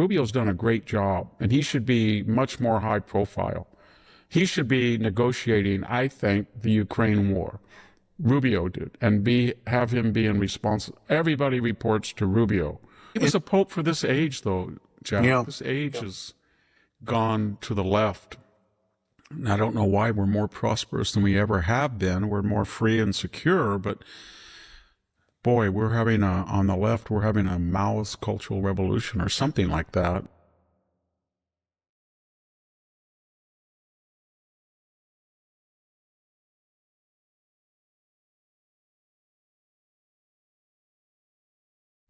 Rubio's done a great job, and he should be much more high profile. He should be negotiating, I think, the Ukraine war. Rubio did, and have him be in response. Everybody reports to Rubio. He was a pope for this age, though, Jack. Yeah. This age has gone to the left. And I don't know why we're more prosperous than we ever have been. We're more free and secure, but boy, on the left, we're having a Maoist cultural revolution or something like that.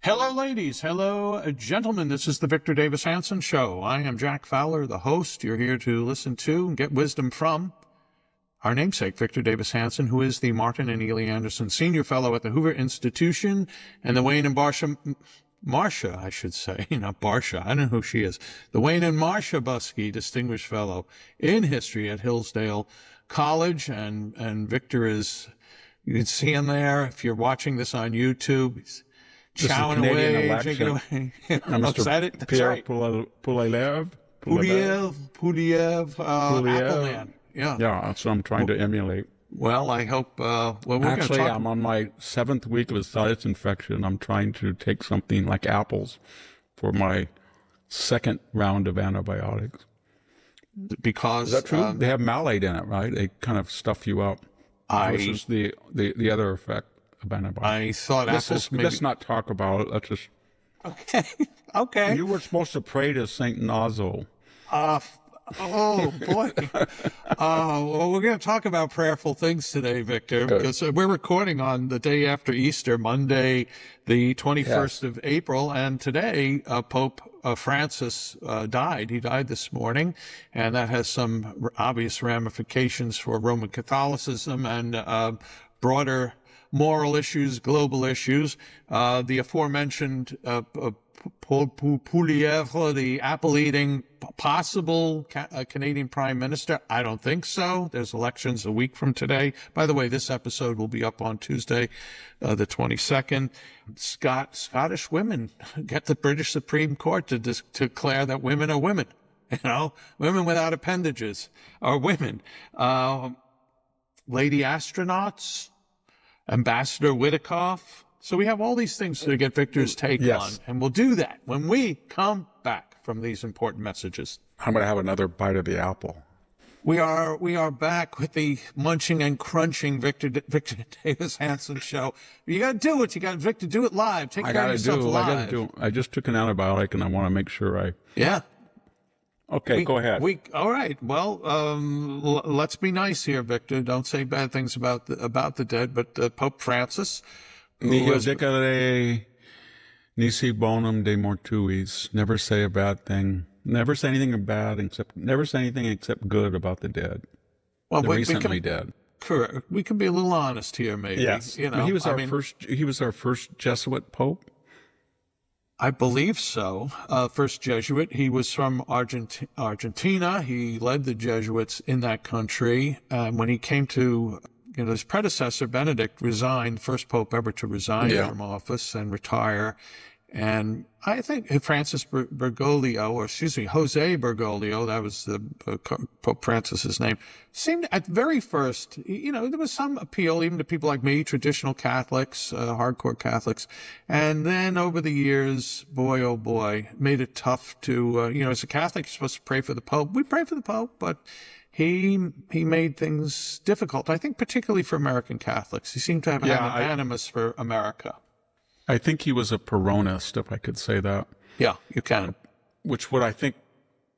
Hello, ladies. Hello, gentlemen. This is the Victor Davis Hanson Show. I am Jack Fowler, the host. You're here to listen to and get wisdom from our namesake, Victor Davis Hanson, who is the Martin and Ely Anderson Senior Fellow at the Hoover Institution and the Wayne and Marcia, I should say, not Barsha. I don't know who she is. The Wayne and Marcia Buskey Distinguished Fellow in History at Hillsdale College. And Victor you can see him there if you're watching this on YouTube. He's chowing away, drinking away. Is that it? That's Pierre right. Poulev, Appleman. Yeah. Yeah, that's what I'm trying to emulate. Well, I hope, Actually, I'm on my 7th week of a sinus infection. I'm trying to take something like apples for my 2nd round of antibiotics. Because is that true? They have malate in it, right? They kind of stuff you up. Versus the other effect of antibiotics. I thought apples. Let's not talk about it. Let's just. Okay. Okay. You were supposed to pray to Saint Nazo. Oh boy. Well, we're going to talk about prayerful things today, Victor, because we're recording on the day after Easter, Monday, the 21st of April, and today Pope Francis died. He died this morning, and that has some obvious ramifications for Roman Catholicism and broader moral issues, global issues. The aforementioned Poulievre, the apple-eating possible Canadian Prime Minister. I don't think so. There's elections a week from today. By the way, this episode will be up on Tuesday, the 22nd. Scottish women get the British Supreme Court to declare that women are women. Women without appendages are women. Lady astronauts, Ambassador Whitikoff. So we have all these things to get Victor's take on, and we'll do that when we come back from these important messages. I'm going to have another bite of the apple. We are back with the munching and crunching Victor Davis Hanson Show. You got to do it. You got Victor, do it live. Take care of yourself live. I just took an antibiotic, and I want to make sure Yeah. Okay, go ahead. All right. Well, let's be nice here, Victor. Don't say bad things about the dead. But Pope Francis, Nihil dicere nisi bonum de mortuis. Never say a bad thing. Never say anything except good about the dead. Well, recently dead. Correct. We can be a little honest here, maybe. Yes. He was our first Jesuit pope. I believe so. First Jesuit. He was from Argentina. He led the Jesuits in that country. When he came to, his predecessor, Benedict, resigned, first pope ever to resign from office and retire. And I think Jose Bergoglio, that was Pope Francis's name, seemed at very first, there was some appeal even to people like me, traditional Catholics, hardcore Catholics. And then over the years, boy, oh boy, made it tough to, as a Catholic, you're supposed to pray for the Pope. We pray for the Pope, but he made things difficult, I think, particularly for American Catholics. He seemed to have an animus for America. I think he was a Peronist, if I could say that. Yeah, you can. Which would, I think,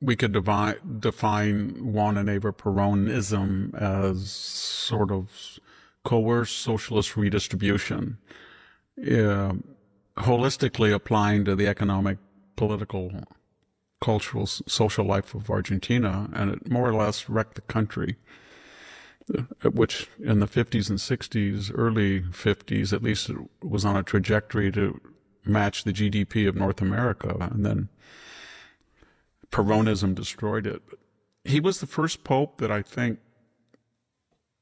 we could define Juan and Eva Peronism as sort of coerced socialist redistribution, holistically applying to the economic, political, cultural, social life of Argentina, and it more or less wrecked the country. Which in the 50s and 60s, early 50s, at least, it was on a trajectory to match the GDP of North America. And then Peronism destroyed it. But he was the first pope that I think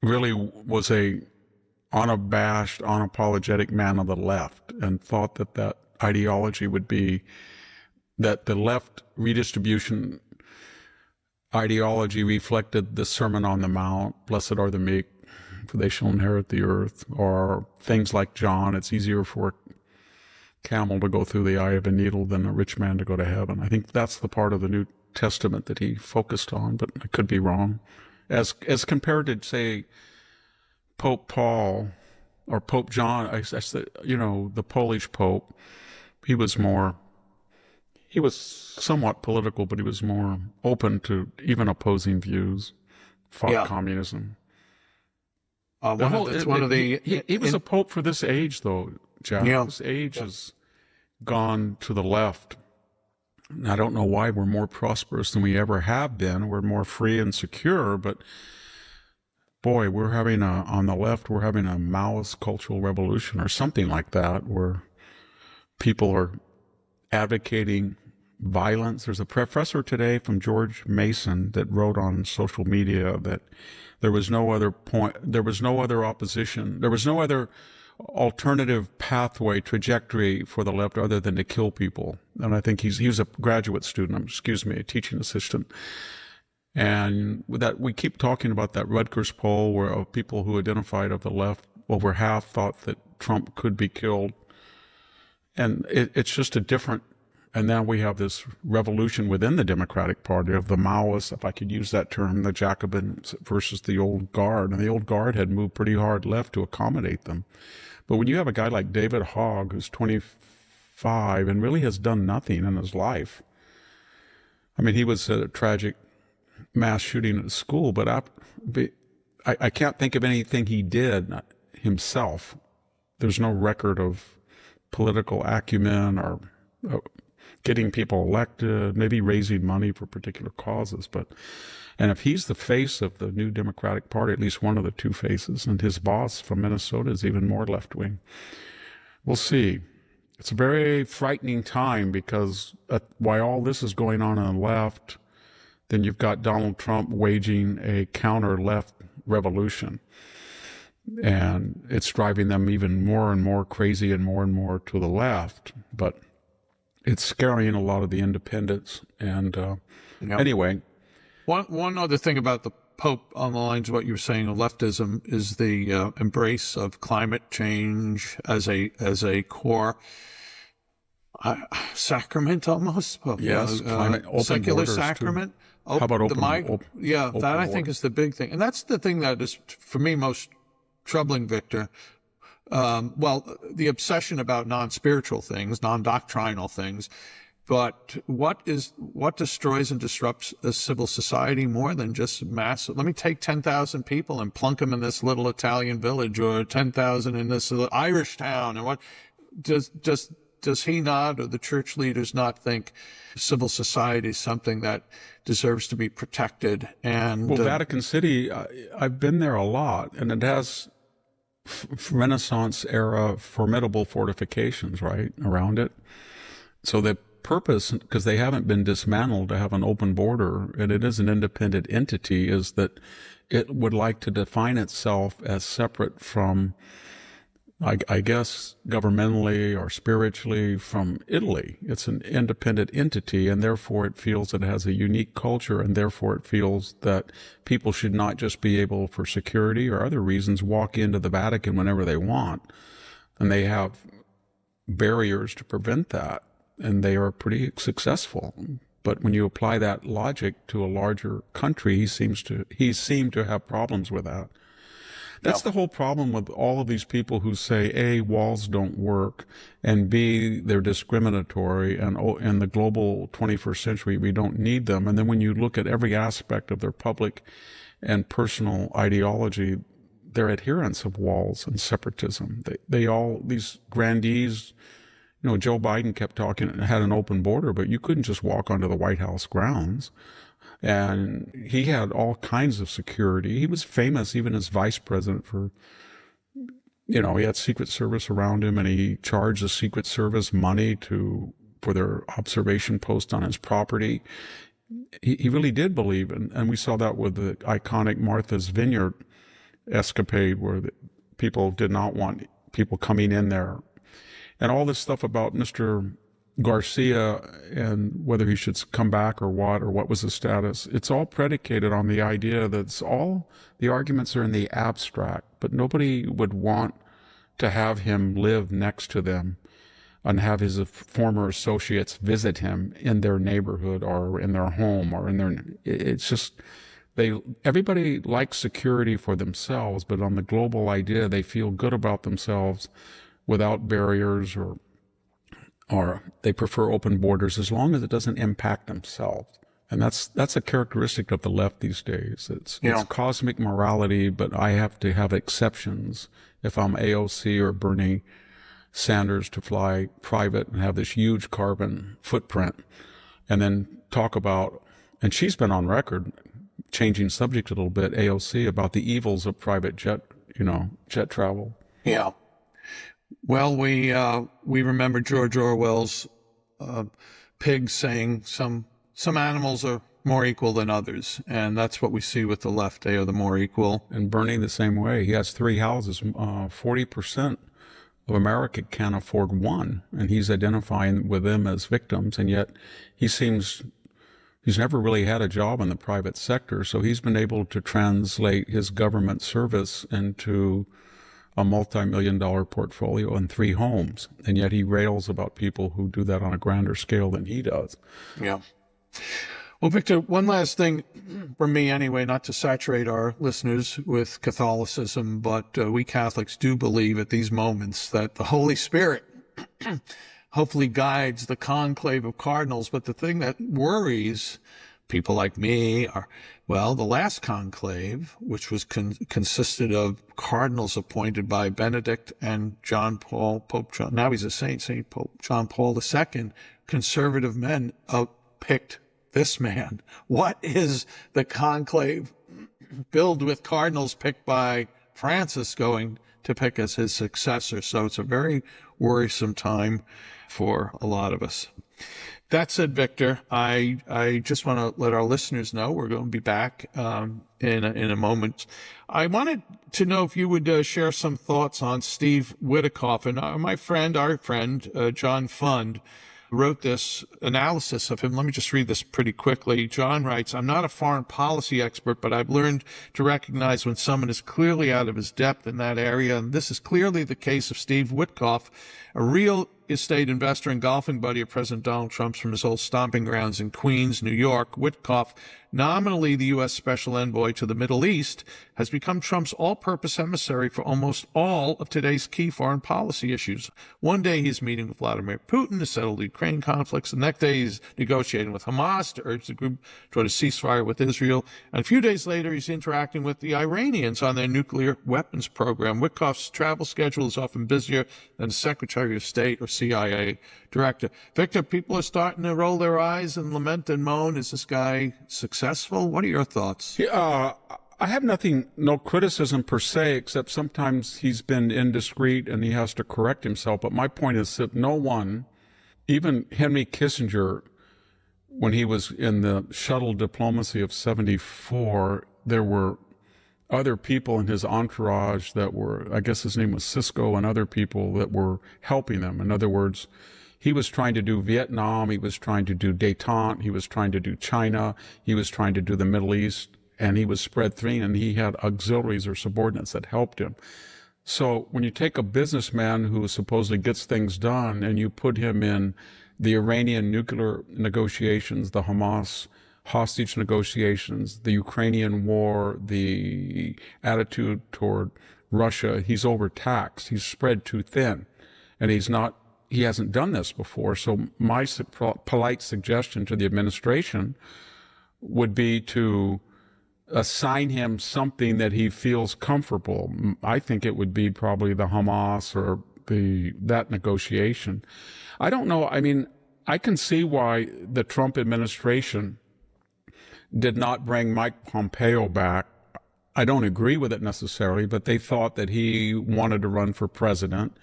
really was a unabashed, unapologetic man of the left and thought that ideology would be that the left redistribution ideology reflected the Sermon on the Mount, blessed are the meek, for they shall inherit the earth, or things like John, it's easier for a camel to go through the eye of a needle than a rich man to go to heaven. I think that's the part of the New Testament that he focused on, but I could be wrong. As compared to, say, Pope Paul or Pope John, I said, the Polish Pope, he was somewhat political, but he was more open to even opposing views, fought communism. He was a pope for this age, though, Jack. Yeah. This age has gone to the left. And I don't know why we're more prosperous than we ever have been. We're more free and secure, but boy, on the left, we're having a Maoist cultural revolution or something like that, where people are advocating violence. There's a professor today from George Mason that wrote on social media that there was no other opposition, there was no other alternative pathway, trajectory for the left other than to kill people. And I think he was a graduate student, a teaching assistant. And that we keep talking about that Rutgers poll where of people who identified of the left, over half thought that Trump could be killed. And it's just a different, and now we have this revolution within the Democratic Party of the Maoists, if I could use that term, the Jacobins versus the old guard. And the old guard had moved pretty hard left to accommodate them. But when you have a guy like David Hogg, who's 25 and really has done nothing in his life, I mean, he was a tragic mass shooting at a school, but I can't think of anything he did himself. There's no record of political acumen or getting people elected, maybe raising money for particular causes. And if he's the face of the new Democratic Party, at least one of the two faces, and his boss from Minnesota is even more left-wing, we'll see. It's a very frightening time because while all this is going on the left, then you've got Donald Trump waging a counter-left revolution. And it's driving them even more and more crazy and more to the left. But it's scaring a lot of the independents. And anyway. One other thing about the Pope, on the lines of what you were saying of leftism, is the embrace of climate change as a core sacrament almost. Yes, climate, open secular borders sacrament. How about open that I think is the big thing. And that's the thing that is, for me, most troubling, Victor. The obsession about non-spiritual things, non-doctrinal things. But what destroys and disrupts a civil society more than just massive? Let me take 10,000 people and plunk them in this little Italian village, or 10,000 in this little Irish town. And what does he not, or the church leaders not, think civil society is something that deserves to be protected? And Vatican City, I've been there a lot, and it has Renaissance era formidable fortifications right around it. So the purpose, because they haven't been dismantled, to have an open border, and it is an independent entity, is that it would like to define itself as separate from, I guess, governmentally or spiritually from Italy. It's an independent entity, and therefore it feels it has a unique culture, and therefore it feels that people should not just be able, for security or other reasons, walk into the Vatican whenever they want. And they have barriers to prevent that, and they are pretty successful. But when you apply that logic to a larger country, he seemed to have problems with that. That's the whole problem with all of these people who say, A, walls don't work, and B, they're discriminatory, and in the global 21st century, we don't need them. And then when you look at every aspect of their public and personal ideology, they're adherents of walls and separatism. These grandees, Joe Biden kept talking, had an open border, but you couldn't just walk onto the White House grounds. And he had all kinds of security. He was famous even as vice president for, he had Secret Service around him, and he charged the Secret Service money for their observation post on his property. He really did believe in, and we saw that with the iconic Martha's Vineyard escapade, where people did not want people coming in there. And all this stuff about Mr. Garcia and whether he should come back or what was his status, it's all predicated on the idea that the arguments are in the abstract, but nobody would want to have him live next to them and have his former associates visit him in their neighborhood or in their home or it's just, everybody likes security for themselves, but on the global idea, they feel good about themselves without barriers or they prefer open borders as long as it doesn't impact themselves. And that's a characteristic of the left these days. It's cosmic morality, but I have to have exceptions if I'm AOC or Bernie Sanders to fly private and have this huge carbon footprint and then talk about, and she's been on record changing subject a little bit, AOC, about the evils of private jet travel. Yeah. Well, we remember George Orwell's pigs saying some animals are more equal than others, and that's what we see with the left. They are the more equal. And Bernie the same way. He has 3 houses. 40% of America can't afford one, and he's identifying with them as victims, and yet he's never really had a job in the private sector, so he's been able to translate his government service into a multi-million-dollar portfolio and 3 homes, and yet he rails about people who do that on a grander scale than he does. Yeah. Well, Victor, one last thing from me anyway, not to saturate our listeners with Catholicism, but we Catholics do believe at these moments that the Holy Spirit hopefully guides the conclave of cardinals. But the thing that worries people like me are, well, the last conclave, which was consisted of cardinals appointed by Benedict and Pope John, now he's a saint, Saint Pope John Paul II, conservative men picked this man. What is the conclave filled with cardinals picked by Francis going to pick as his successor? So it's a very worrisome time for a lot of us. That said, Victor, I just want to let our listeners know we're going to be back in a moment. I wanted to know if you would share some thoughts on Steve Witkoff. And our friend, John Fund, wrote this analysis of him. Let me just read this pretty quickly. John writes, "I'm not a foreign policy expert, but I've learned to recognize when someone is clearly out of his depth in that area. And this is clearly the case of Steve Witkoff, a real estate investor and golfing buddy of President Donald Trump's from his old stomping grounds in Queens, New York. Witkoff, nominally the U.S. Special Envoy to the Middle East, has become Trump's all-purpose emissary for almost all of today's key foreign policy issues. One day he's meeting with Vladimir Putin to settle the Ukraine conflicts. The next day he's negotiating with Hamas to urge the group toward a ceasefire with Israel. And a few days later, he's interacting with the Iranians on their nuclear weapons program. Witkoff's travel schedule is often busier than the Secretary of State or CIA director." Victor, people are starting to roll their eyes and lament and moan. Is this guy successful? What are your thoughts? I have no criticism per se, except sometimes he's been indiscreet and he has to correct himself. But my point is that no one, even Henry Kissinger, when he was in the shuttle diplomacy of 74, there were other people in his entourage that were, I guess his name was Cisco, and other people that were helping them. In other words, he was trying to do Vietnam, he was trying to do détente, he was trying to do China, he was trying to do the Middle East, and he was spread thin, and he had auxiliaries or subordinates that helped him. So when you take a businessman who supposedly gets things done and you put him in the Iranian nuclear negotiations, the Hamas hostage negotiations, the Ukrainian war, the attitude toward Russia, he's overtaxed, he's spread too thin, and he hasn't done this before. So my polite suggestion to the administration would be to assign him something that he feels comfortable. I think it would be probably the Hamas or that negotiation. I don't know. I mean, I can see why the Trump administration did not bring Mike Pompeo back. I don't agree with it necessarily, but they thought that he wanted to run for president,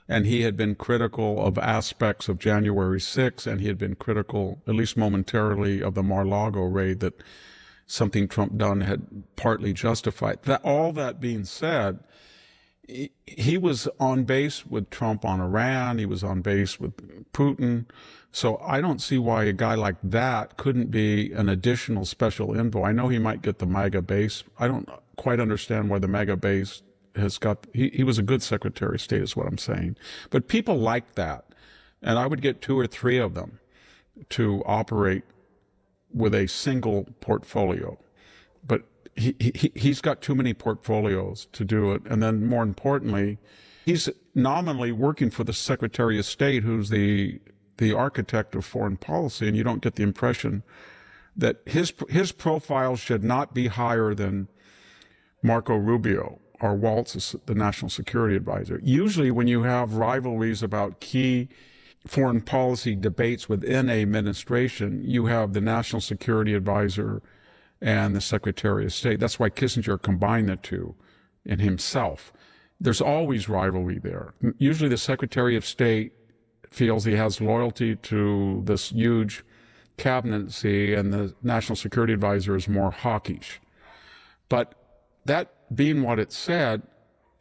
and he had been critical of aspects of January 6th, and he had been critical, at least momentarily, of the Mar-a-Lago raid that something Trump done had partly justified. All that being said, he was on base with Trump on Iran. He was on base with Putin. So I don't see why a guy like that couldn't be an additional special envoy. I know he might get the MAGA base. I don't quite understand why the MAGA base has got, he was a good Secretary of State is what I'm saying. But people like that. And I would get 2 or 3 of them to operate with a single portfolio. But he's got too many portfolios to do it. And then more importantly, he's nominally working for the Secretary of State, who's the architect of foreign policy. And you don't get the impression that his profile should not be higher than Marco Rubio or Waltz, the national security advisor. Usually when you have rivalries about key foreign policy debates within a administration, you have the national security advisor and the Secretary of State. That's why Kissinger combined the two in himself. There's always rivalry there. Usually the Secretary of State feels he has loyalty to this huge cabinetcy, and the national security advisor is more hawkish. But that being what it said,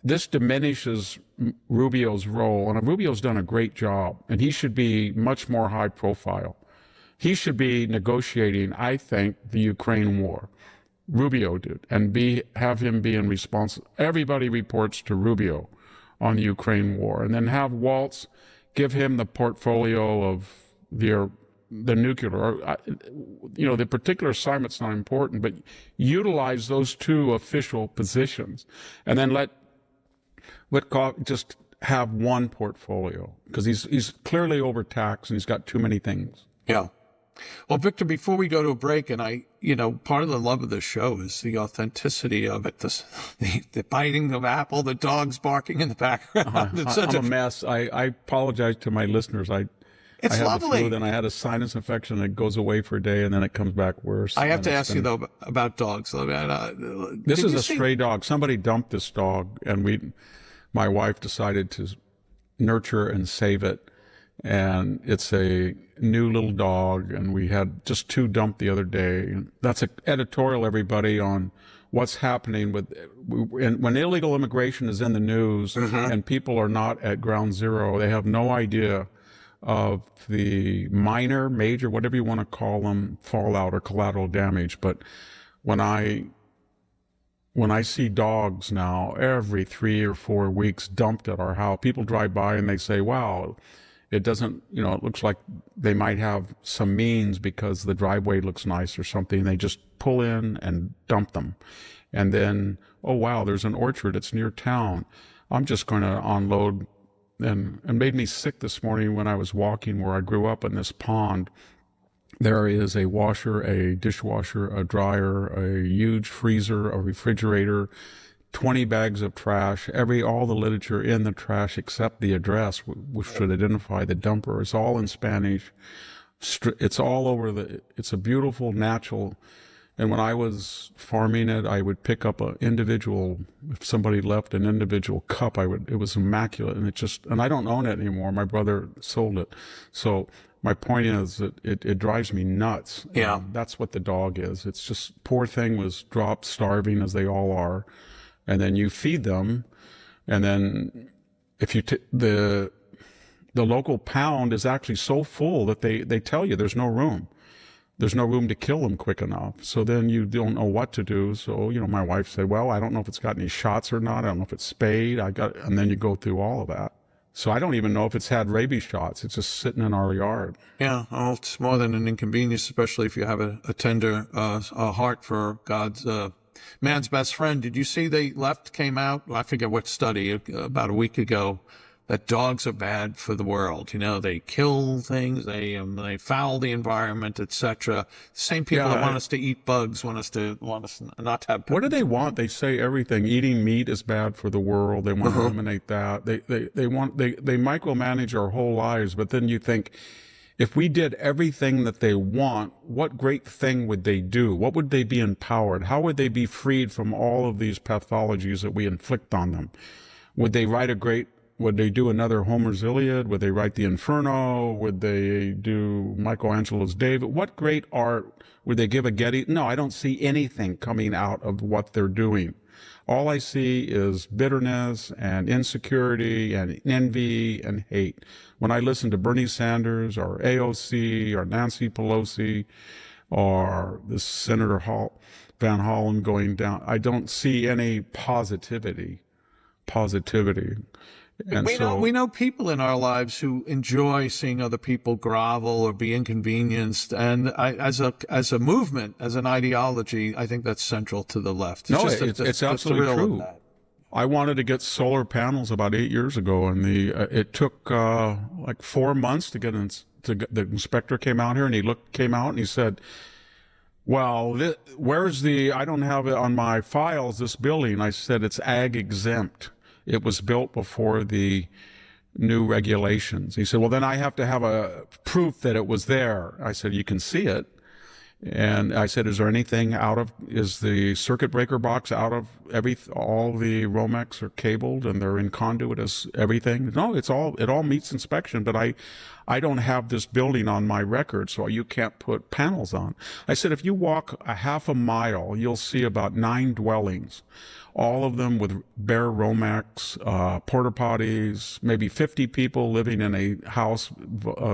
this diminishes Rubio's role, and Rubio's done a great job, and he should be much more high profile. He should be negotiating, I think, the Ukraine war. Rubio did, and have him be in response. Everybody reports to Rubio on the Ukraine war, and then have Waltz give him the portfolio of the nuclear. The particular assignment's not important, but utilize those 2 official positions, and then let Witkoff just have one portfolio, because he's clearly overtaxed and he's got too many things. Yeah. Well, Victor, before we go to a break, and part of the love of the show is the authenticity of it, the biting of apple, the dogs barking in the background. I'm a mess. I apologize to my listeners. It's I had lovely. the flu, then I had a sinus infection, and it goes away for a day, and then it comes back worse. I have to ask you, though, about dogs. This is a stray dog. Somebody dumped this dog, and my wife decided to nurture and save it. And it's a new little dog, and we had just 2 dumped the other day. That's an editorial, everybody, on what's happening when illegal immigration is in the news and people are not at ground zero. They have no idea of the minor, major, whatever you want to call them, fallout or collateral damage. But when I see dogs now every 3 or 4 weeks dumped at our house, people drive by and they say, wow, it doesn't, it looks like they might have some means because the driveway looks nice or something. They just pull in and dump them. And then, oh, wow, there's an orchard. It's near town. I'm just going to unload. And it made me sick this morning when I was walking where I grew up in this pond. There is a washer, a dishwasher, a dryer, a huge freezer, a refrigerator, 20 bags of trash, all the literature in the trash except the address, which should identify the dumper. It's all in Spanish. It's all over it's a beautiful, natural. And when I was farming it, I would pick up if somebody left an individual cup, it was immaculate. And I don't own it anymore. My brother sold it. So my point is that it drives me nuts. Yeah. And that's what the dog is. It's just, poor thing was dropped starving, as they all are. And then you feed them, and then if the local pound is actually so full that they tell you there's no room. There's no room to kill them quick enough. So then you don't know what to do. So, my wife said, well, I don't know if it's got any shots or not. I don't know if it's spayed. And then you go through all of that. So I don't even know if it's had rabies shots. It's just sitting in our yard. Yeah, well, it's more than an inconvenience, especially if you have a tender a heart for God's man's best friend. Did you see came out, I forget what study, about a week ago, that dogs are bad for the world. They kill things, they foul the environment, etc. Same people that want us to eat bugs, want us not to have. What do they want? They say everything. Eating meat is bad for the world. They want to eliminate that. They micromanage our whole lives. But then you think, if we did everything that they want, what great thing would they do? What would they be empowered? How would they be freed from all of these pathologies that we inflict on them? Would they do another Homer's Iliad? Would they write the Inferno? Would they do Michelangelo's David? What great art would they give a Getty? No, I don't see anything coming out of what they're doing. All I see is bitterness and insecurity and envy and hate. When I listen to Bernie Sanders or AOC or Nancy Pelosi or this Senator Van Hollen going down, I don't see any positivity. And We know people in our lives who enjoy seeing other people grovel or be inconvenienced, and as a movement, as an ideology, I think that's central to the left. It's absolutely true. I wanted to get solar panels about 8 years ago, and it took like 4 months to get the inspector came out here, and came out and he said, well, I don't have it on my files, this building. I said, it's ag exempt. It was built before the new regulations. He said, well, then I have to have a proof that it was there. I said, you can see it. And I said, is the circuit breaker box out of all the Romex are cabled and they're in conduit as everything? No, it all meets inspection, but I don't have this building on my record, so you can't put panels on. I said, if you walk a half a mile, you'll see about 9 dwellings, all of them with bare Romex, porta potties, maybe 50 people living in a house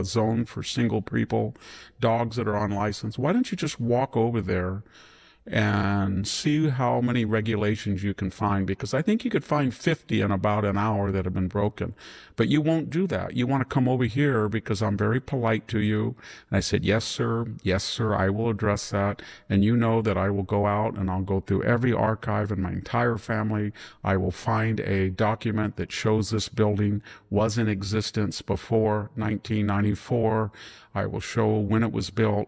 zone for single people, dogs that are on license. Why don't you just walk over there and see how many regulations you can find? Because I think you could find 50 in about an hour that have been broken. But you won't do that. You want to come over here because I'm very polite to you. And I said, yes, sir, I will address that. And you know that I will go out and I'll go through every archive in my entire family. I will find a document that shows this building was in existence before 1994. I will show when it was built.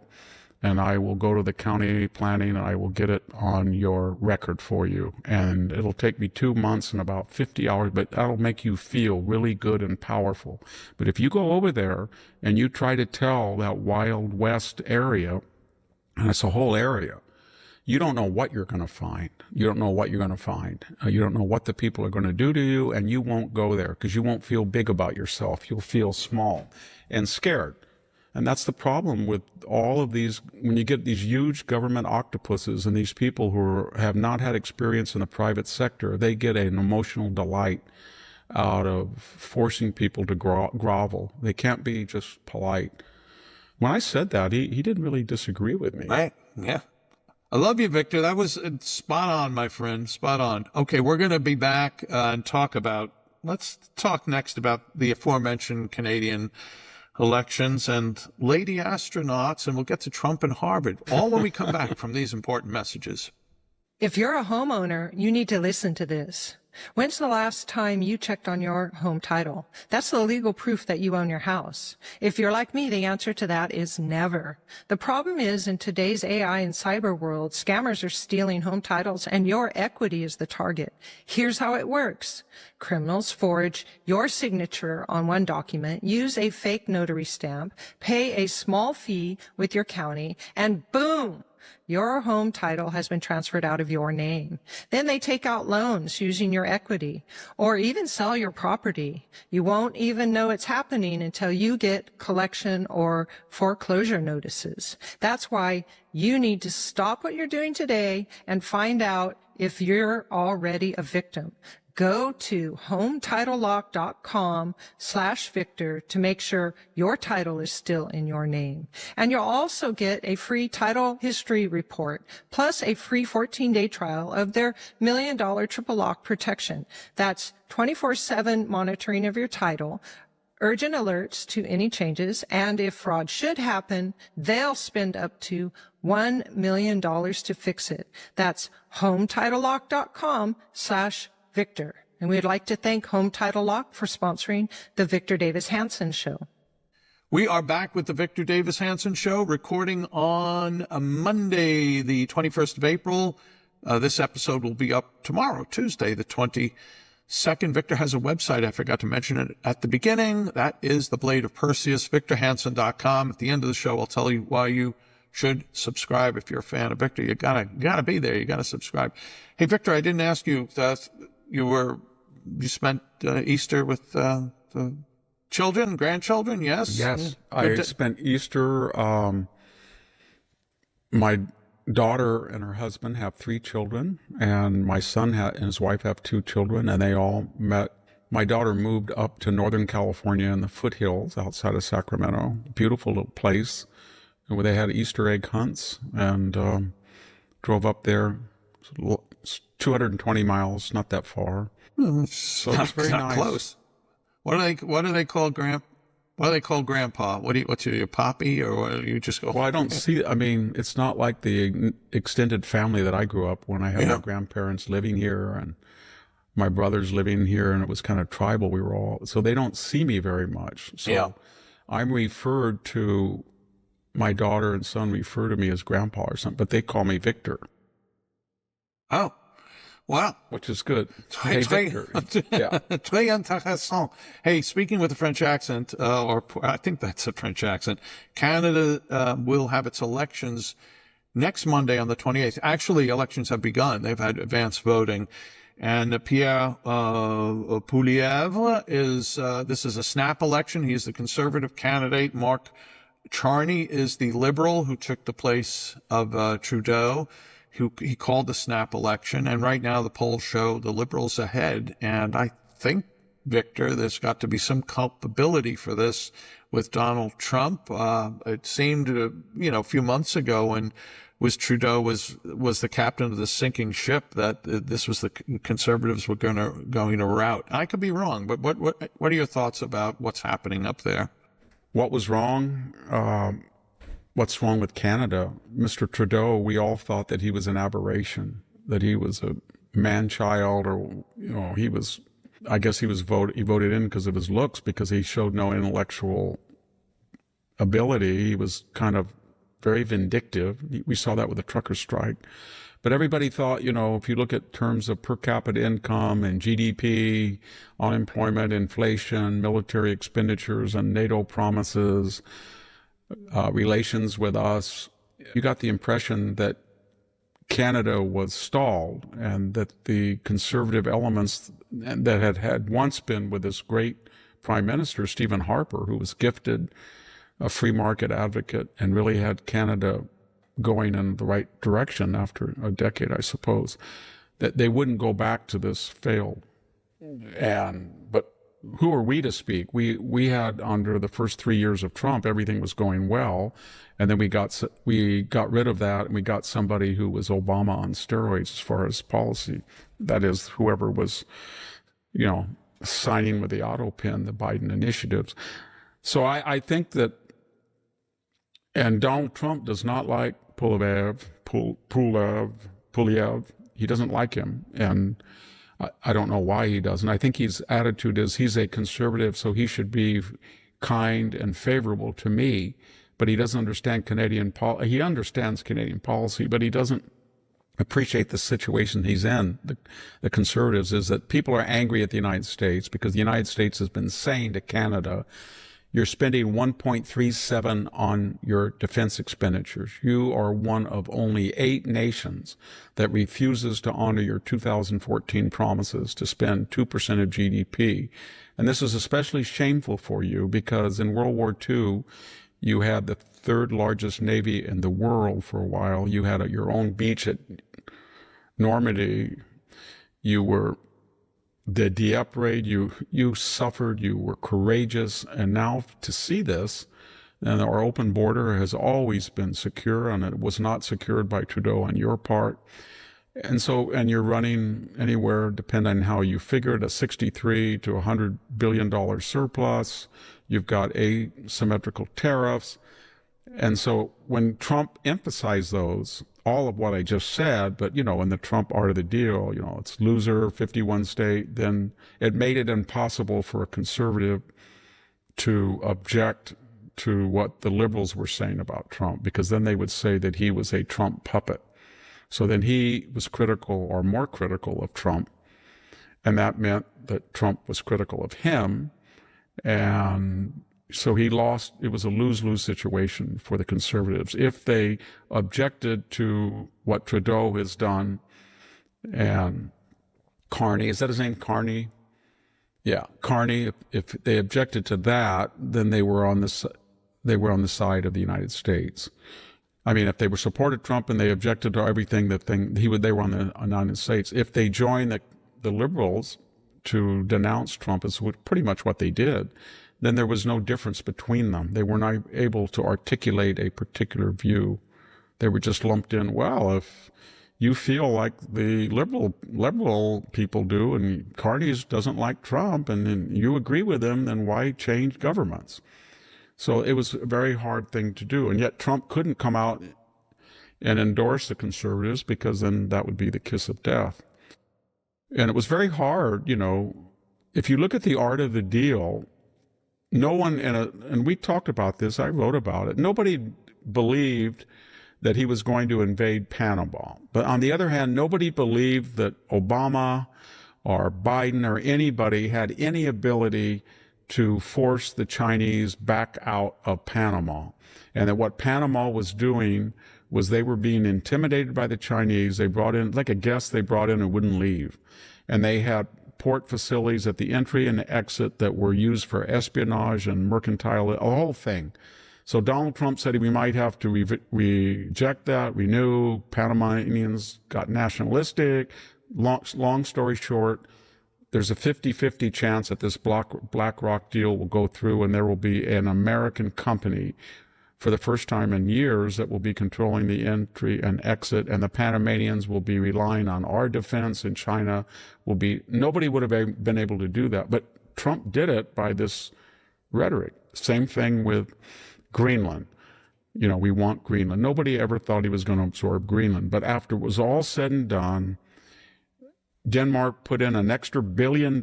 And I will go to the county planning and I will get it on your record for you. And it'll take me 2 months and about 50 hours, but that'll make you feel really good and powerful. But if you go over there and you try to tell that Wild West area, and it's a whole area, you don't know what you're going to find. You don't know what you're going to find. You don't know what the people are going to do to you, and you won't go there because you won't feel big about yourself. You'll feel small and scared. And that's the problem with all of these, when you get these huge government octopuses and these people who have not had experience in the private sector, they get an emotional delight out of forcing people to grovel. They can't be just polite. When I said that, he didn't really disagree with me. Right. Yeah. I love you, Victor. That was spot on, my friend. Spot on. Okay, we're going to be back and let's talk next about the aforementioned Canadian elections and lady astronauts, and we'll get to Trump and Harvard, all when we come back from these important messages. If you're a homeowner, you need to listen to this. When's the last time you checked on your home title? That's the legal proof that you own your house. If you're like me, the answer to that is never. The problem is, in today's AI and cyber world, scammers are stealing home titles and your equity is the target. Here's how it works. Criminals forge your signature on one document, use a fake notary stamp, pay a small fee with your county, and boom! Your home title has been transferred out of your name. Then they take out loans using your equity or even sell your property. You won't even know it's happening until you get collection or foreclosure notices. That's why you need to stop what you're doing today and find out if you're already a victim. Go to HometitleLock.com/Victor to make sure your title is still in your name. And you'll also get a free title history report, plus a free 14-day trial of their $1 million triple lock protection. That's 24/7 monitoring of your title, urgent alerts to any changes, and if fraud should happen, they'll spend up to $1 million to fix it. That's HometitleLock.com/Victor. And we'd like to thank Home Title Lock for sponsoring the Victor Davis Hanson Show. We are back with the Victor Davis Hanson Show, recording on a Monday, the 21st of April. This episode will be up tomorrow, Tuesday, the 22nd. Victor has a website. I forgot to mention it at the beginning. That is The Blade of Perseus, victorhanson.com. At the end of the show, I'll tell you why you should subscribe. If you're a fan of Victor, you gotta be there. You gotta subscribe. Hey, Victor, I didn't ask you, you spent Easter with the children, grandchildren, yes? Yes, I spent Easter. My daughter and her husband have 3 children, and my son and his wife have 2 children, and they all met. My daughter moved up to Northern California in the foothills outside of Sacramento. Beautiful little place where they had Easter egg hunts, and drove up there. It's 220 miles, not that far. So it's very not nice. close. What do they call grandpa? What's your poppy, or what, you just go? Well, I don't see, I mean, it's not like the extended family that I grew up when I had my grandparents living here and my brothers living here, and it was kind of tribal. We were all, so they don't see me very much. So I'm referred to, my daughter and son refer to me as grandpa or something, but they call me Victor. Oh, wow. Which is good. Hey, Victor. Yeah. Très intéressant. Hey, speaking with a French accent, or I think that's a French accent, Canada will have its elections next Monday on the 28th. Actually, elections have begun. They've had advanced voting. And Pierre Poilievre this is a snap election. He's the conservative candidate. Mark Charney is the liberal who took the place of Trudeau. He called the snap election, and right now the polls show the Liberals ahead. And I think, Victor, there's got to be some culpability for this with Donald Trump. It seemed, a few months ago when Trudeau was the captain of the sinking ship that this was the Conservatives were going to rout. I could be wrong, but what are your thoughts about what's happening up there? What was wrong? What's wrong with Canada? Mr. Trudeau, we all thought that he was an aberration, that he was a man-child, or, I guess he voted in because of his looks, because he showed no intellectual ability. He was kind of very vindictive. We saw that with the trucker strike. But everybody thought, if you look at terms of per capita income and GDP, unemployment, inflation, military expenditures, and NATO promises, relations with us, you got the impression that Canada was stalled, and that the conservative elements that had once been with this great Prime Minister, Stephen Harper, who was gifted, a free market advocate, and really had Canada going in the right direction after a decade, I suppose, that they wouldn't go back to this failed. But who are we to speak? We had, under the first 3 years of Trump, everything was going well, and then we got rid of that, and we got somebody who was Obama on steroids as far as policy. That is, whoever was, signing with the auto pen the Biden initiatives. So I think that, and Donald Trump does not like Poilievre. He doesn't like him, and I don't know why he doesn't. I think his attitude is he's a conservative, so he should be kind and favorable to me, but he doesn't understand Canadian policy. He understands Canadian policy, but he doesn't appreciate the situation he's in. The conservatives is that people are angry at the United States because the United States has been saying to Canada, you're spending 1.37 on your defense expenditures. You are one of only 8 nations that refuses to honor your 2014 promises to spend 2% of GDP. And this is especially shameful for you because in World War II, you had the 3rd largest Navy in the world for a while. You had your own beach at Normandy. You were the Dieppe raid, you suffered, you were courageous, and now to see this, and our open border has always been secure, and it was not secured by Trudeau on your part. And you're running anywhere, depending on how you figure it, a $63 to $100 billion surplus. You've got asymmetrical tariffs. And so when Trump emphasized those, all of what I just said, but, in the Trump art of the deal, it's loser, 51 state, then it made it impossible for a conservative to object to what the liberals were saying about Trump, because then they would say that he was a Trump puppet. So then he was critical, or more critical, of Trump, and that meant that Trump was critical of him, and so he lost. It was a lose-lose situation for the conservatives. If they objected to what Trudeau has done, and Carney, is that his name, Carney? Yeah, Carney. If they objected to that, then they were on the side of the United States. I mean, if they were supported Trump and they objected to everything they were on the United States. If they joined the liberals to denounce Trump, is pretty much what they did, then there was no difference between them. They were not able to articulate a particular view. They were just lumped in. Well, if you feel like the liberal people do, and Carney doesn't like Trump, and you agree with him, then why change governments? So it was a very hard thing to do. And yet Trump couldn't come out and endorse the conservatives, because then that would be the kiss of death. And it was very hard, if you look at the art of the deal, no one, and we talked about this, I wrote about it, nobody believed that he was going to invade Panama. But on the other hand, nobody believed that Obama or Biden or anybody had any ability to force the Chinese back out of Panama. And that what Panama was doing was they were being intimidated by the Chinese. They brought in, like a guest they brought in and wouldn't leave. And they had port facilities at the entry and the exit that were used for espionage and mercantile, a whole thing. So Donald Trump said we might have to reject that. We knew Panamanians got nationalistic. Long story short, there's a 50-50 chance that this BlackRock deal will go through, and there will be an American company for the first time in years that will be controlling the entry and exit, and the Panamanians will be relying on our defense, and China will be, nobody would have been able to do that. But Trump did it by this rhetoric. Same thing with Greenland. We want Greenland. Nobody ever thought he was going to absorb Greenland. But after it was all said and done, Denmark put in an extra $1 billion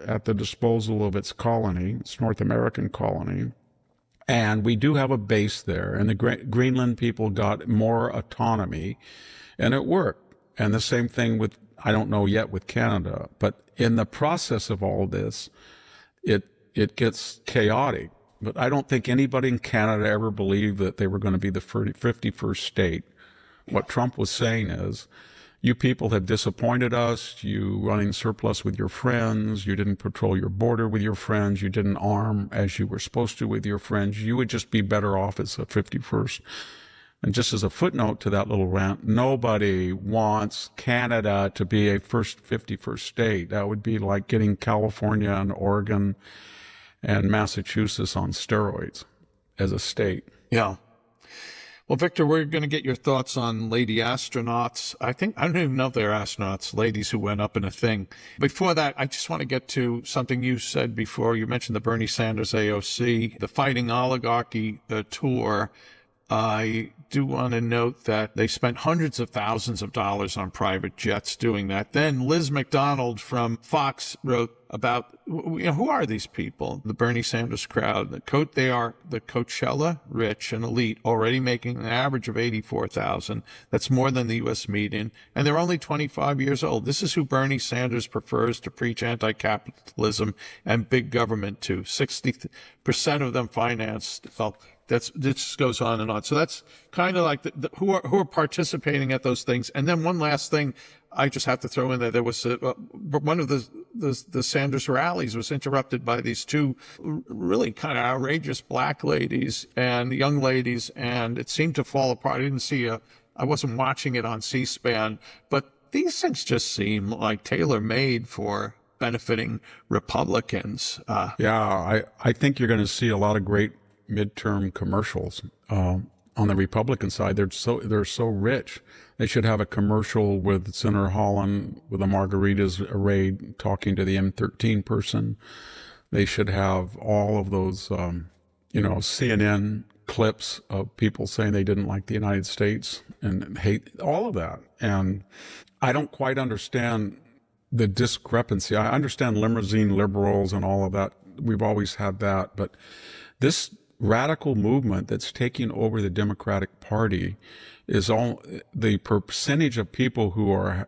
at the disposal of its colony, its North American colony. And we do have a base there. And the Greenland people got more autonomy, and it worked. And the same thing with, I don't know yet with Canada. But in the process of all this, it gets chaotic. But I don't think anybody in Canada ever believed that they were going to be the 51st state. What Trump was saying is, you people have disappointed us. You running surplus with your friends. You didn't patrol your border with your friends. You didn't arm as you were supposed to with your friends. You would just be better off as a 51st. And just as a footnote to that little rant, nobody wants Canada to be a 51st state. That would be like getting California and Oregon and Massachusetts on steroids as a state. Yeah. Well, Victor, we're going to get your thoughts on lady astronauts. I don't even know if they're astronauts, ladies who went up in a thing. Before that, I just want to get to something you said before. You mentioned the Bernie Sanders AOC, the Fighting Oligarchy tour. I do want to note that they spent hundreds of thousands of dollars on private jets doing that. Then Liz McDonald from Fox wrote about, who are these people? The Bernie Sanders crowd. They are the Coachella rich and elite, already making an average of $84,000. That's more than the U.S. median. And they're only 25 years old. This is who Bernie Sanders prefers to preach anti-capitalism and big government to. 60% of them financed. Well, this goes on and on. So that's kind of like who are participating at those things. And then one last thing I just have to throw in there. There was one of the Sanders rallies was interrupted by these two really kind of outrageous black ladies and young ladies, and it seemed to fall apart. I wasn't watching it on C-SPAN, but these things just seem like tailor-made for benefiting Republicans. I think you're going to see a lot of great midterm commercials on the Republican side. They're so rich. They should have a commercial with Senator Holland with the margaritas arrayed talking to the M13 person. They should have all of those, CNN clips of people saying they didn't like the United States and hate all of that. And I don't quite understand the discrepancy. I understand limousine liberals and all of that. We've always had that. But this radical movement that's taking over the Democratic Party is all the percentage of people who are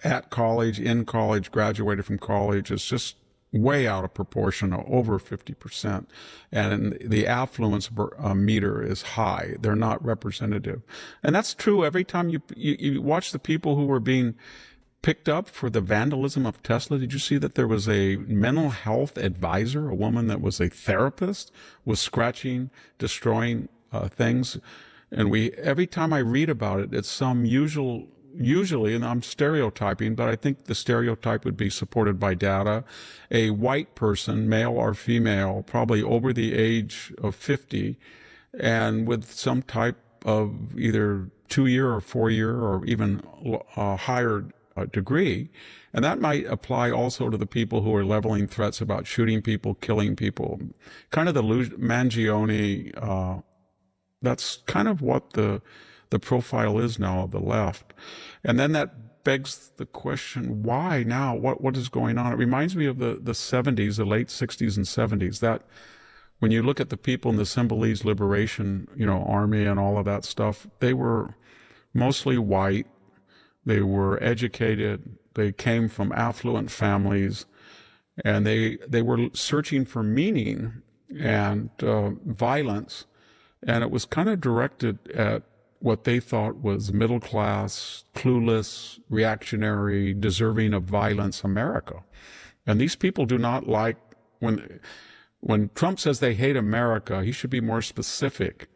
at college, in college, graduated from college is just way out of proportion, over 50%. And the affluence meter is high. They're not representative. And that's true every time you watch the people who were being picked up for the vandalism of Tesla. Did you see that there was a mental health advisor, a woman that was a therapist, was scratching, destroying things? And every time I read about it, it's some usually, and I'm stereotyping, but I think the stereotype would be supported by data, a white person, male or female, probably over the age of 50, and with some type of either 2-year or 4-year or even a higher degree. And that might apply also to the people who are leveling threats about shooting people, killing people. Kind of the Mangione, that's kind of what the profile is now of the left. And then that begs the question, why now? What is going on? It reminds me of the 70s, the late 60s and 70s, that when you look at the people in the Symbolize Liberation, Army and all of that stuff, they were mostly white. They were educated. They came from affluent families, and they were searching for meaning and violence. And it was kind of directed at what they thought was middle class, clueless, reactionary, deserving of violence America. And these people do not like, when Trump says they hate America, he should be more specific.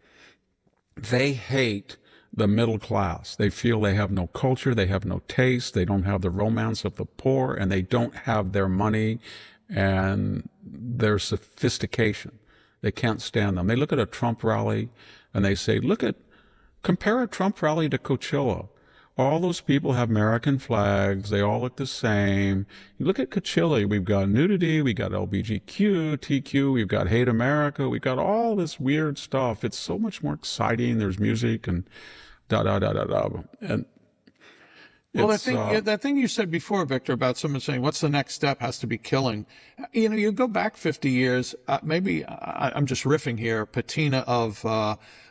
They hate the middle class. They feel they have no culture, they have no taste, they don't have the romance of the poor, and they don't have their money and their sophistication. They can't stand them. They look at a Trump rally and they say, compare a Trump rally to Coachella. All those people have American flags. They all look the same. You look at Coachella, we've got nudity, we got LGBTQ, TQ, we've got hate America, we've got all this weird stuff. It's so much more exciting. There's music and da-da-da-da-da. And well, that thing you said before, Victor, about someone saying, what's the next step has to be killing. You go back 50 years, maybe I'm just riffing here, patina of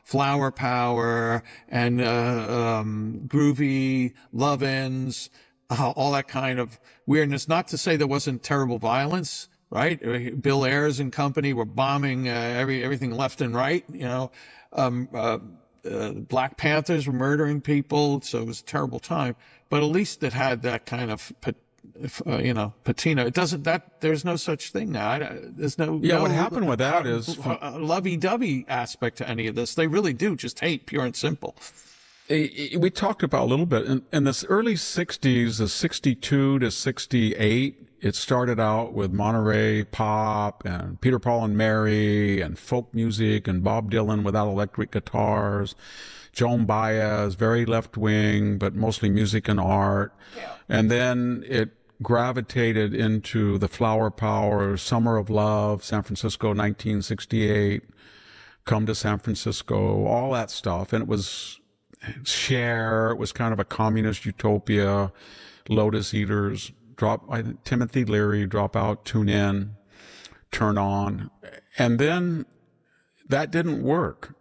flower power and groovy love-ins, all that kind of weirdness. Not to say there wasn't terrible violence, right? Bill Ayers and company were bombing everything left and right, Black Panthers were murdering people, so it was a terrible time. But at least it had that kind of, patina. It doesn't. There's no such thing now. There's no. Yeah, what happened with that is lovey-dovey aspect to any of this. They really do just hate, pure and simple. We talked about a little bit in this early 60s, the 62 to 68. It started out with Monterey pop and Peter, Paul and Mary and folk music and Bob Dylan without electric guitars, Joan Baez, very left wing, but mostly music and art. Yeah. And then it gravitated into the flower power, Summer of Love, San Francisco, 1968, Come to San Francisco, all that stuff. And it was Cher, it was kind of a communist utopia, Lotus Eaters, Timothy Leary, Drop Out, Tune In, Turn On. And then that didn't work.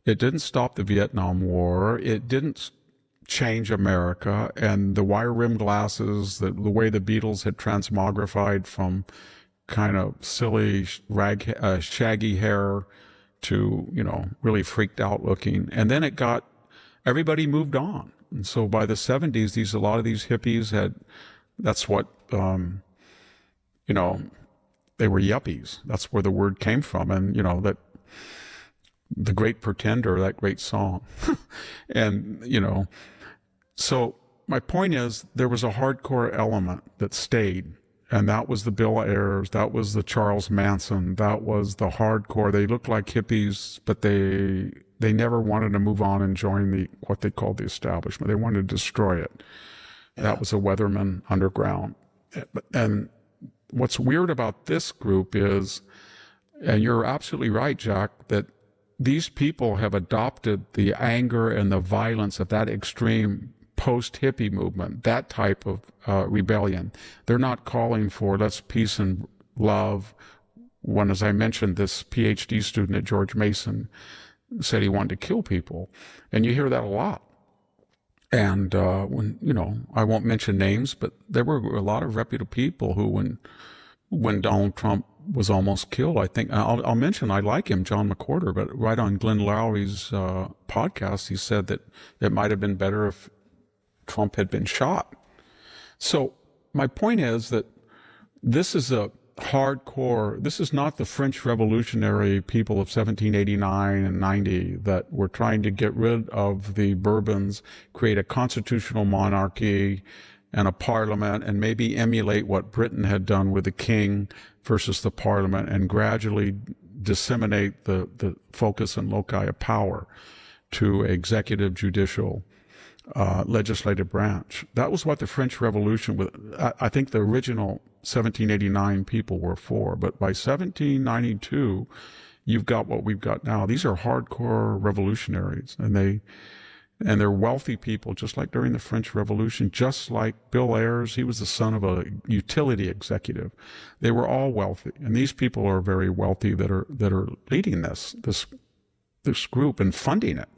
It didn't stop the Vietnam War. It didn't change America. And the wire-rimmed glasses, the way the Beatles had transmogrified from kind of silly shaggy hair to, really freaked out looking. And then everybody moved on. And so by the 70s, a lot of these hippies that's what, they were yuppies. That's where the word came from. And, that The Great Pretender, that great song. And, so my point is there was a hardcore element that stayed. And that was the Bill Ayers. That was the Charles Manson. That was the hardcore. They looked like hippies, but they never wanted to move on and join what they called the establishment. They wanted to destroy it. Yeah. That was a Weatherman underground. And what's weird about this group is, and you're absolutely right, Jack, that these people have adopted the anger and the violence of that extreme post-hippie movement, that type of rebellion. They're not calling for let's peace and love. When, as I mentioned, this PhD student at George Mason said he wanted to kill people. And you hear that a lot. And when, I won't mention names, but there were a lot of reputable people who, when Donald Trump was almost killed, I think, I'll mention, I like him, John McWhorter, but right on Glenn Lowry's podcast, he said that it might have been better if Trump had been shot. So my point is that this is a hardcore. This is not the French revolutionary people of 1789 and 90 that were trying to get rid of the Bourbons, create a constitutional monarchy and a parliament, and maybe emulate what Britain had done with the king versus the parliament, and gradually disseminate the focus and loci of power to executive, judicial, legislative branch. That was what the French Revolution was. I think the original 1789 people were for, but by 1792, you've got what we've got now. These are hardcore revolutionaries, and they're wealthy people, just like during the French Revolution, just like Bill Ayers. He was the son of a utility executive. They were all wealthy, and these people are very wealthy that are leading this group and funding it.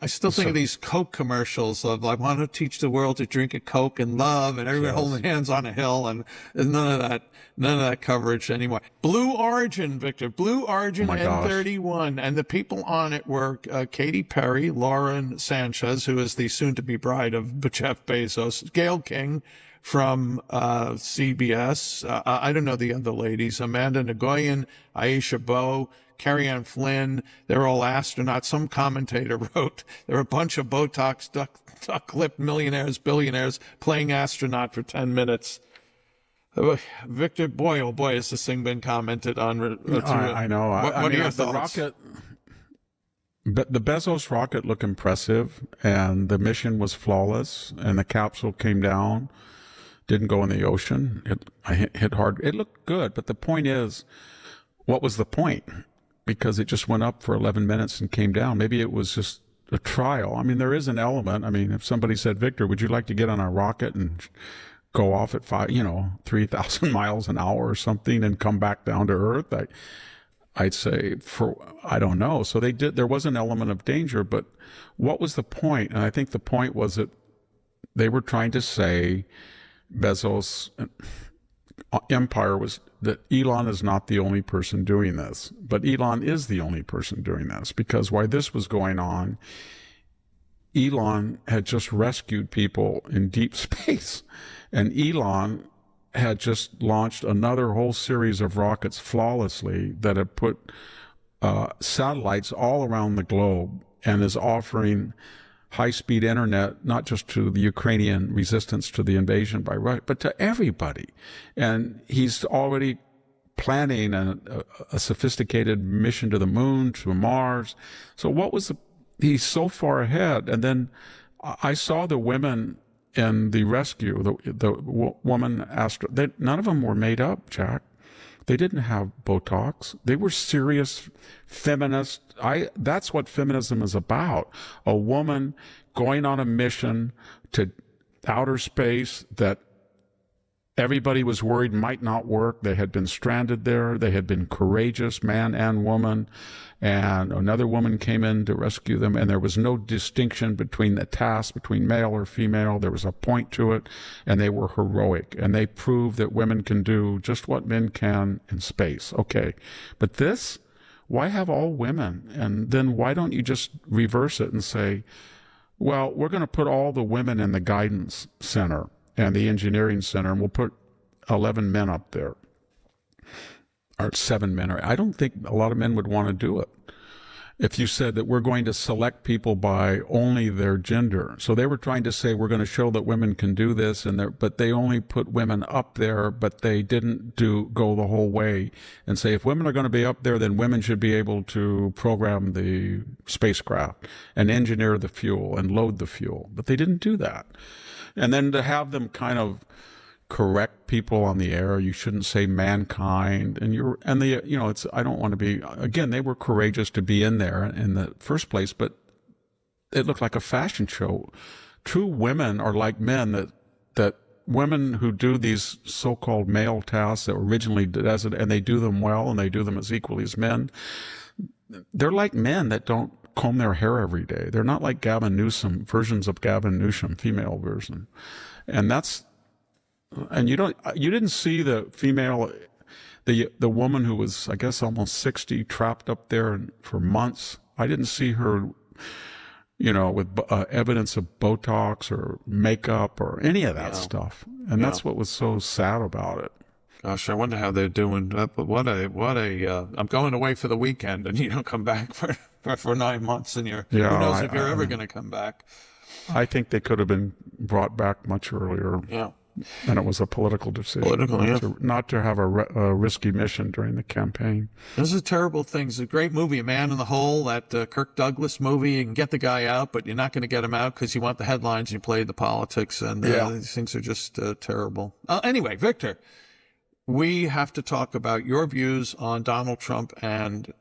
I still think of these Coke commercials of, I want to teach the world to drink a Coke and love, and everyone holding hands on a hill, and none of that coverage anymore. Blue Origin, Victor, Blue Origin N31, and the people on it were Katy Perry, Lauren Sanchez, who is the soon-to-be bride of Jeff Bezos, Gayle King from CBS. I don't know the other ladies, Amanda Nguyen, Aisha Bowe, Carrie Ann Flynn. They're all astronauts. Some commentator wrote they're a bunch of Botox, duck-lipped millionaires, billionaires playing astronaut for 10 minutes. Victor, boy, oh boy, has this thing been commented on. I know. What are your thoughts? The Bezos rocket looked impressive, and the mission was flawless, and the capsule came down, didn't go in the ocean. It hit hard. It looked good, but the point is, what was the point? Because it just went up for 11 minutes and came down. Maybe it was just a trial. I mean, there is an element. I mean, if somebody said, Victor, would you like to get on a rocket and go off at 3,000 miles an hour or something and come back down to Earth? I'd say, I don't know. So there was an element of danger, but what was the point? And I think the point was that they were trying to say Bezos' empire was that Elon is not the only person doing this, but Elon is the only person doing this, because while this was going on, Elon had just rescued people in deep space, and Elon had just launched another whole series of rockets flawlessly that had put satellites all around the globe, and is offering high-speed internet, not just to the Ukrainian resistance to the invasion by Russia, but to everybody. And he's already planning a sophisticated mission to the moon, to Mars. So he's so far ahead. And then I saw the women in the rescue, the woman none of them were made up, Jack. They didn't have Botox. They were serious feminists. That's what feminism is about. A woman going on a mission to outer space that everybody was worried might not work. They had been stranded there. They had been courageous, man and woman. And another woman came in to rescue them, and there was no distinction between the task, between male or female. There was a point to it, and they were heroic. And they proved that women can do just what men can in space. Okay, but why have all women? And then why don't you just reverse it and say, well, we're going to put all the women in the guidance center and the engineering center, and we'll put 11 men up there. Or 7 men. I don't think a lot of men would want to do it. If you said that we're going to select people by only their gender. So they were trying to say we're going to show that women can do this, but they only put women up there, but they didn't go the whole way and say if women are going to be up there, then women should be able to program the spacecraft and engineer the fuel and load the fuel. But they didn't do that. And then to have them kind of correct people on the air, you shouldn't say mankind, I don't want to be, again, they were courageous to be in there in the first place, but it looked like a fashion show. True women are like men, that women who do these so-called male tasks that originally does it, and they do them well, and they do them as equally as men, they're like men that don't comb their hair every day. They're not like Gavin Newsom, versions of Gavin Newsom, female version. And you didn't see the female, the woman who was, I guess, almost 60, trapped up there for months. I didn't see her, with evidence of Botox or makeup or any of that stuff. And that's what was so sad about it. Gosh, I wonder how they're doing. But I'm going away for the weekend, and you don't come back for 9 months, and Yeah, who knows if you're ever going to come back. I think they could have been brought back much earlier. Yeah. And it was a political decision. Not to have a risky mission during the campaign. This is a terrible thing. It's a great movie, A Man in the Hole, that Kirk Douglas movie. You can get the guy out, but you're not going to get him out because you want the headlines. You play the politics, and these things are just terrible. Anyway, Victor, we have to talk about your views on Donald Trump and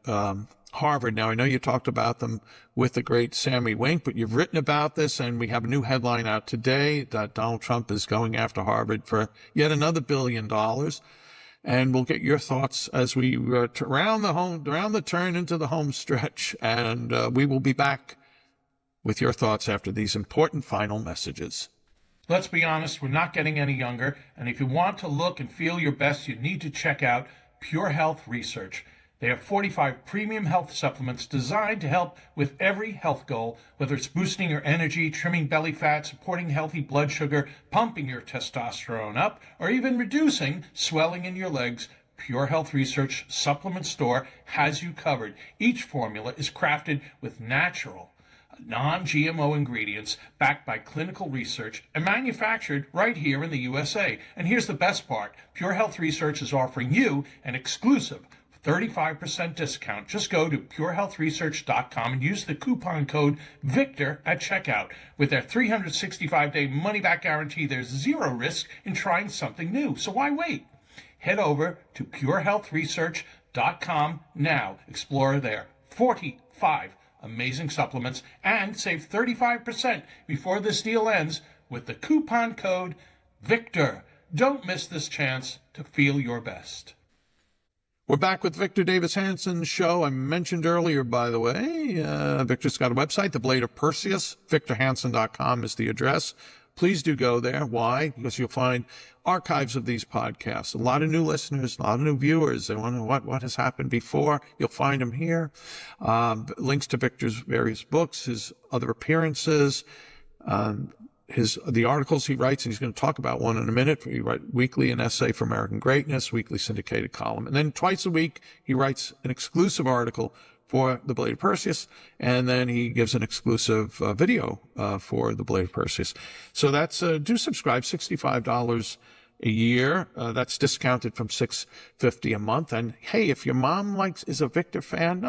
Harvard. Now, I know you talked about them with the great Sammy Wink, but you've written about this, and we have a new headline out today that Donald Trump is going after Harvard for yet another $1 billion. And we'll get your thoughts as we round the turn into the home stretch. And we will be back with your thoughts after these important final messages. Let's be honest, we're not getting any younger, and if you want to look and feel your best, you need to check out Pure Health Research. They have 45 premium health supplements designed to help with every health goal, whether it's boosting your energy, trimming belly fat, supporting healthy blood sugar, pumping your testosterone up, or even reducing swelling in your legs. Pure Health Research Supplement Store has you covered. Each formula is crafted with natural, non-GMO ingredients backed by clinical research and manufactured right here in the USA. And here's the best part. Pure Health Research is offering you an exclusive 35% discount. Just go to purehealthresearch.com and use the coupon code VICTOR at checkout. With their 365-day money-back guarantee, there's zero risk in trying something new. So why wait? Head over to purehealthresearch.com now. Explore their 45 amazing supplements and save 35% before this deal ends with the coupon code VICTOR. Don't miss this chance to feel your best. We're back with Victor Davis Hanson's show. I mentioned earlier, by the way, Victor's got a website, The Blade of Perseus. VictorHanson.com is the address. Please do go there. Why? Because you'll find archives of these podcasts. A lot of new listeners, a lot of new viewers. They wonder what has happened before. You'll find them here. Links to Victor's various books, his other appearances, the articles he writes, and he's going to talk about one in a minute. He writes weekly an essay for American Greatness, weekly syndicated column. And then twice a week, he writes an exclusive article for The Blade of Perseus, and then he gives an exclusive video for The Blade of Perseus. So that's, do subscribe, $65 a year. That's discounted from $6.50 a month. And hey, if your mom is a Victor fan,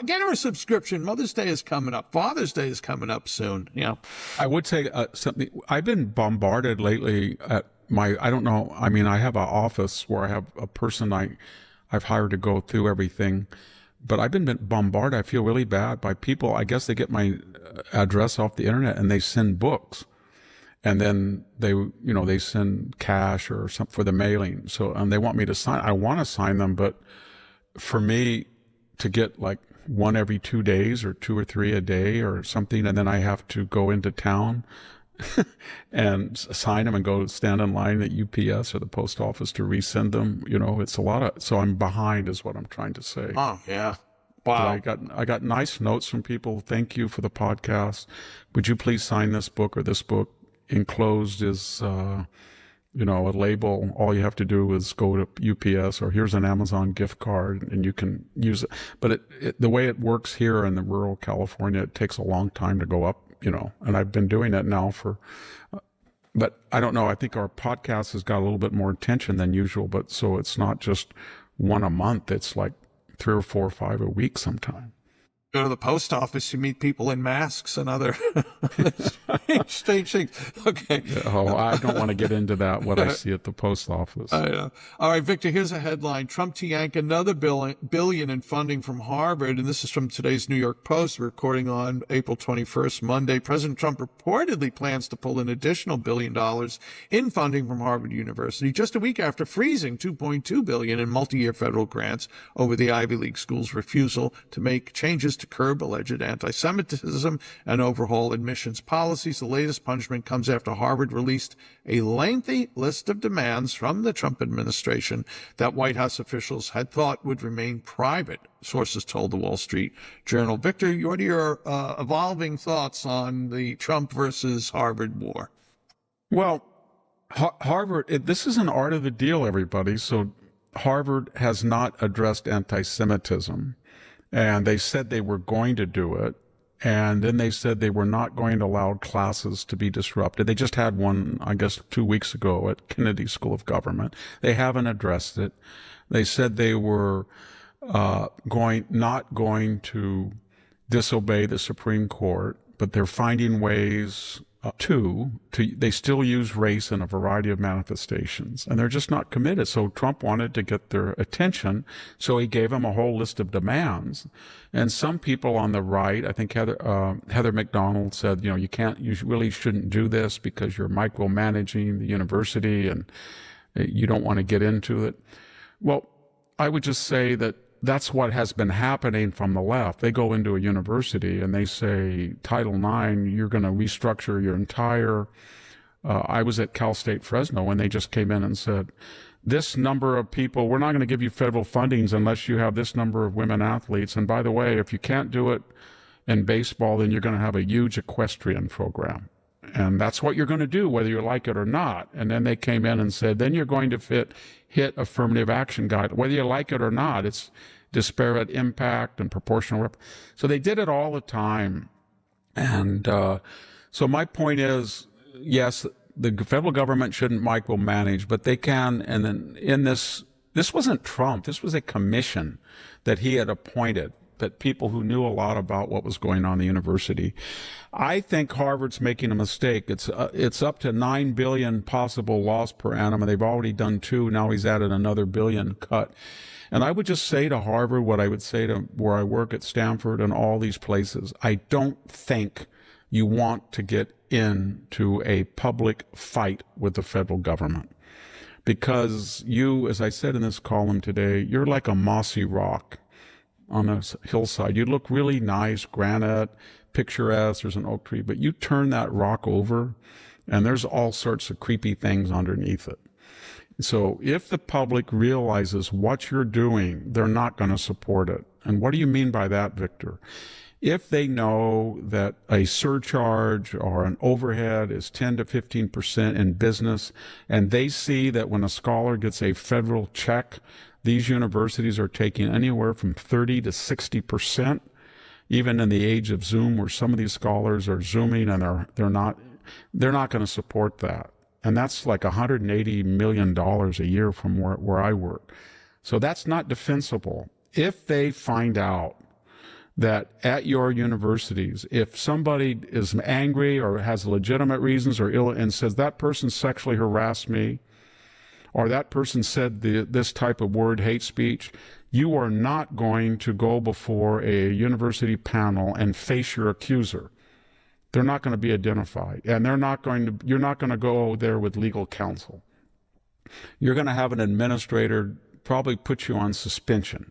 get her a subscription. Mother's Day is coming up. Father's Day is coming up soon. Yeah. I would say something. I've been bombarded lately at I don't know. I mean, I have an office where I have a person I've hired to go through everything, but I've been bombarded. I feel really bad by people. I guess they get my address off the internet and they send books. And then they send cash or something for the mailing. So, they want me to sign. I want to sign them, but for me to get like one every 2 days or 2 or 3 a day or something, and then I have to go into town and sign them and go stand in line at UPS or the post office to resend them. It's a lot so I'm behind is what I'm trying to say. Oh, yeah. Wow. I got nice notes from people. Thank you for the podcast. Would you please sign this book or this book? Enclosed is, a label. All you have to do is go to UPS or here's an Amazon gift card and you can use it. But the way it works here in the rural California, it takes a long time to go up, and I've been doing it now but I don't know. I think our podcast has got a little bit more attention than usual, but so it's not just one a month. It's like 3 or 4 or 5 a week sometime. Go to the post office, you meet people in masks and other strange things. Okay. Oh, I don't want to get into that, what I see at the post office. All right, Victor, here's a headline. Trump to yank another billion in funding from Harvard. And this is from today's New York Post, recording on April 21st, Monday. President Trump reportedly plans to pull an additional $1 billion in funding from Harvard University just a week after freezing $2.2 billion in multi-year federal grants over the Ivy League school's refusal to make changes to curb alleged anti-Semitism and overhaul admissions policies. The latest punishment comes after Harvard released a lengthy list of demands from the Trump administration that White House officials had thought would remain private, sources told the Wall Street Journal. Victor, what are your evolving thoughts on the Trump versus Harvard war? Well, Harvard, this is an art of the deal, everybody. So Harvard has not addressed anti-Semitism, and they said they were going to do it. And then they said they were not going to allow classes to be disrupted. They just had one, I guess, 2 weeks ago at Kennedy School of Government. They haven't addressed it. They said they were not going to disobey the Supreme Court, but they're finding ways they still use race in a variety of manifestations, and they're just not committed. So Trump wanted to get their attention, so he gave them a whole list of demands. And some people on the right, I think Heather McDonald said, you really shouldn't do this because you're micromanaging the university and you don't want to get into it. Well, I would just say that that's what has been happening from the left. They go into a university and they say, Title IX, you're going to restructure your entire... I was at Cal State Fresno when they just came in and said, this number of people, we're not going to give you federal fundings unless you have this number of women athletes. And by the way, if you can't do it in baseball, then you're going to have a huge equestrian program. And that's what you're going to do, whether you like it or not. And then they came in and said, then you're going to hit affirmative action guide, whether you like it or not. It's disparate impact and proportional. So they did it all the time. And so my point is, yes, the federal government shouldn't micromanage, but they can. And then in this wasn't Trump. This was a commission that he had appointed, that people who knew a lot about what was going on in the university. I think Harvard's making a mistake. It's up to $9 billion possible loss per annum, and they've already done 2. Now he's added another $1 billion cut. And I would just say to Harvard what I would say to where I work at Stanford and all these places. I don't think you want to get into a public fight with the federal government, because you, as I said in this column today, you're like a mossy rock on a hillside. You look really nice, granite, picturesque, there's an oak tree, but you turn that rock over and there's all sorts of creepy things underneath it. So if the public realizes what you're doing, they're not going to support it. And what do you mean by that, Victor? If they know that a surcharge or an overhead is 10 to 15% in business, and they see that when a scholar gets a federal check, these universities are taking anywhere from 30 to 60%, even in the age of Zoom, where some of these scholars are Zooming and they're not going to support that. And that's like $180 million a year from where I work. So that's not defensible. If they find out that at your universities, if somebody is angry or has legitimate reasons or ill and says that person sexually harassed me, or that person said this type of word, hate speech, you are not going to go before a university panel and face your accuser. They're not going to be identified, and you're not going to go there with legal counsel. You're going to have an administrator probably put you on suspension,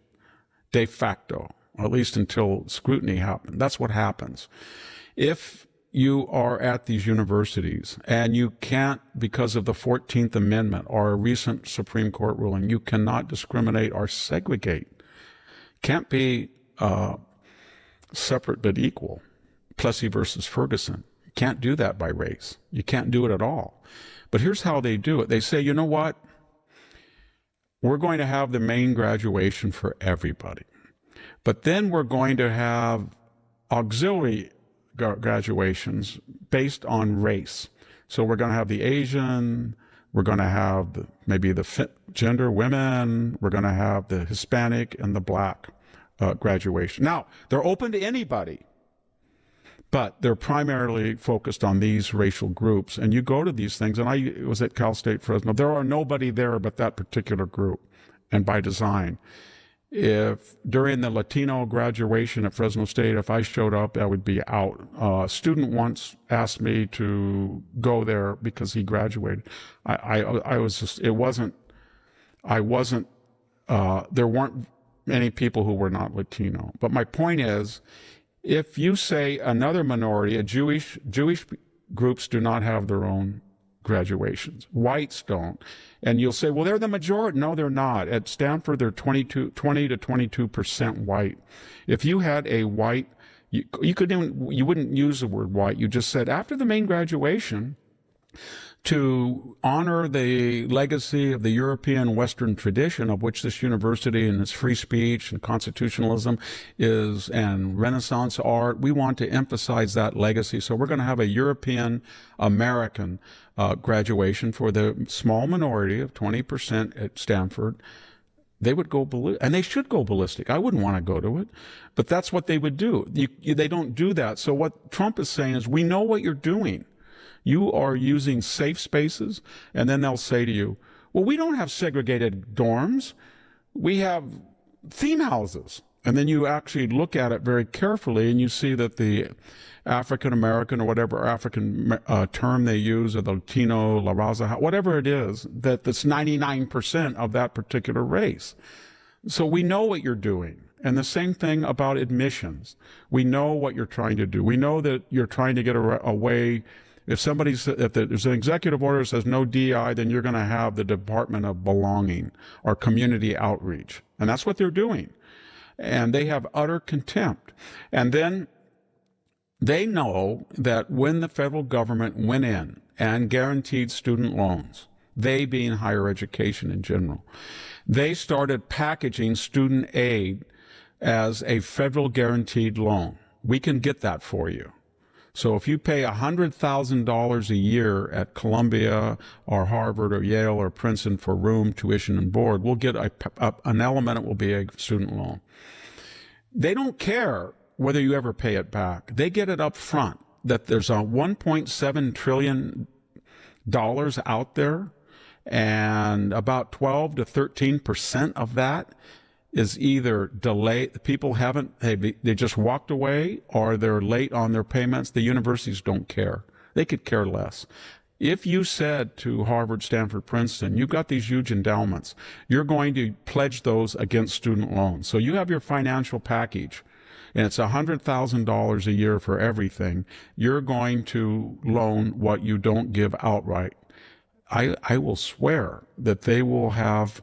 de facto, or at least until scrutiny happens. That's what happens. If you are at these universities and you can't, because of the 14th Amendment or a recent Supreme Court ruling, you cannot discriminate or segregate. Can't be separate but equal. Plessy versus Ferguson. You can't do that by race. You can't do it at all. But here's how they do it. They say, you know what? We're going to have the main graduation for everybody. But then we're going to have auxiliary graduations based on race. So we're going to have the Asian, we're going to have maybe the gender women, we're going to have the Hispanic and the black graduation. Now, they're open to anybody, but they're primarily focused on these racial groups. And you go to these things, and I was at Cal State Fresno. There are nobody there but that particular group, and by design. If during the Latino graduation at Fresno State, if I showed up, I would be out. A student once asked me to go there because he graduated. I was just, there weren't many people who were not Latino. But my point is, if you say another minority, Jewish groups do not have their own graduations. Whites don't. And you'll say, well, they're the majority. No, they're not. At Stanford, they're 20 to 22% white. If you had a white, you wouldn't use the word white. You just said, after the main graduation, to honor the legacy of the European Western tradition of which this university and its free speech and constitutionalism is, and Renaissance art. We want to emphasize that legacy. So we're going to have a European American graduation for the small minority of 20% at Stanford. They would go ballistic, and they should go ballistic. I wouldn't want to go to it, but that's what they would do. They don't do that. So what Trump is saying is, we know what you're doing. You are using safe spaces, and then they'll say to you, well, we don't have segregated dorms. We have theme houses. And then you actually look at it very carefully, and you see that the African American or whatever African term they use, or the Latino, La Raza, whatever it is, that's 99% of that particular race. So we know what you're doing. And the same thing about admissions. We know what you're trying to do. We know that you're trying to get away. If there's an executive order that says no DI, then you're going to have the Department of Belonging or Community Outreach. And that's what they're doing. And they have utter contempt. And then they know that when the federal government went in and guaranteed student loans, they being higher education in general, they started packaging student aid as a federal guaranteed loan. We can get that for you. So if you pay $100,000 a year at Columbia or Harvard or Yale or Princeton for room, tuition, and board, we'll get an element. It will be a student loan. They don't care whether you ever pay it back. They get it up front, that there's a $1.7 trillion out there, and about 12 to 13% of that is either delayed. People they just walked away, or they're late on their payments. The universities don't care. They could care less. If you said to Harvard, Stanford, Princeton, you've got these huge endowments, you're going to pledge those against student loans. So you have your financial package, and it's $100,000 a year for everything. You're going to loan what you don't give outright. I will swear that they will have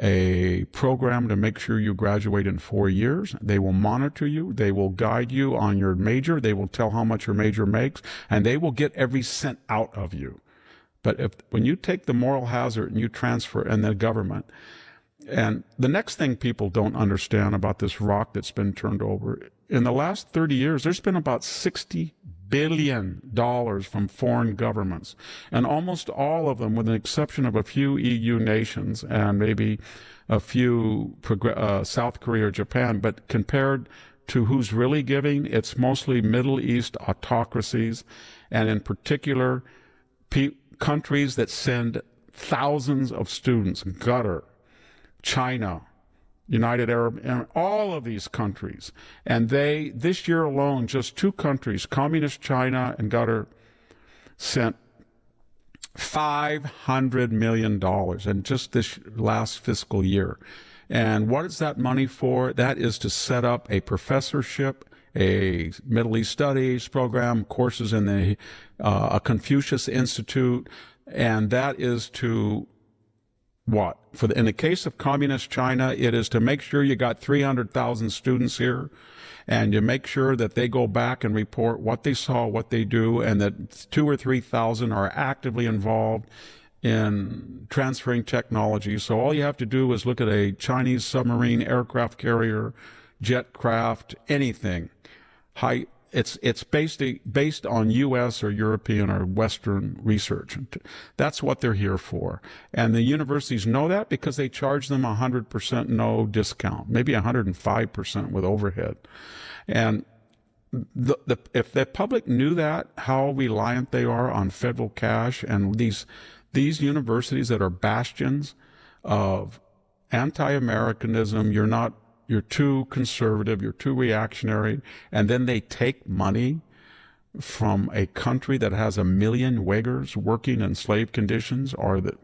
a program to make sure you graduate in 4 years. They will monitor you. They will guide you on your major. They will tell how much your major makes, and they will get every cent out of you. But when you take the moral hazard and you transfer in the government, and the next thing people don't understand about this rock that's been turned over, in the last 30 years, there's been about $60 billion from foreign governments, and almost all of them, with the exception of a few EU nations and maybe a few South Korea or Japan, but compared to who's really giving, it's mostly Middle East autocracies, and in particular countries that send thousands of students. Qatar, China, United Arab, and all of these countries. And this year alone, just 2 countries, Communist China and Qatar, sent $500 million in just this last fiscal year. And what is that money for? That is to set up a professorship, a Middle East Studies program, courses in a Confucius Institute, and that is to what? In the case of Communist China, it is to make sure you got 300,000 students here, and you make sure that they go back and report what they saw, what they do, and that 2,000 or 3,000 are actively involved in transferring technology. So all you have to do is look at a Chinese submarine, aircraft carrier, jet craft, anything. It's based on U.S. or European or Western research. That's what they're here for. And the universities know that because they charge them 100% no discount, maybe 105% with overhead. And if the public knew that, how reliant they are on federal cash, and these universities that are bastions of anti-Americanism, you're too conservative, you're too reactionary, and then they take money from a country that has 1 million Uyghurs working in slave conditions, or the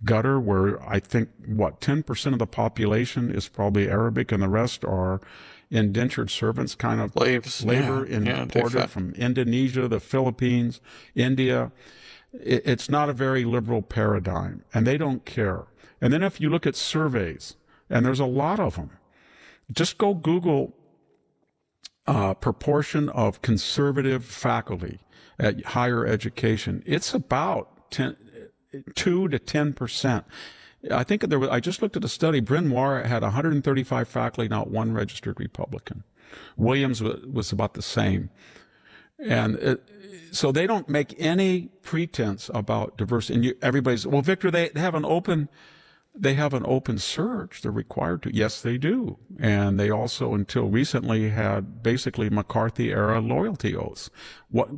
Qatar, where I think, 10% of the population is probably Arabic, and the rest are indentured servants, kind of slaves, labor imported from Indonesia, the Philippines, India. It's not a very liberal paradigm, and they don't care. And then if you look at surveys, and there's a lot of them, just go Google proportion of conservative faculty at higher education. It's about 2 to 10%. I think I just looked at a study. Bryn Mawr had 135 faculty, not one registered Republican. Williams was about the same. And so they don't make any pretense about diversity. And everybody's, well, Victor, they have an open search. They're required to. Yes, they do. And they also, until recently, had basically McCarthy-era loyalty oaths,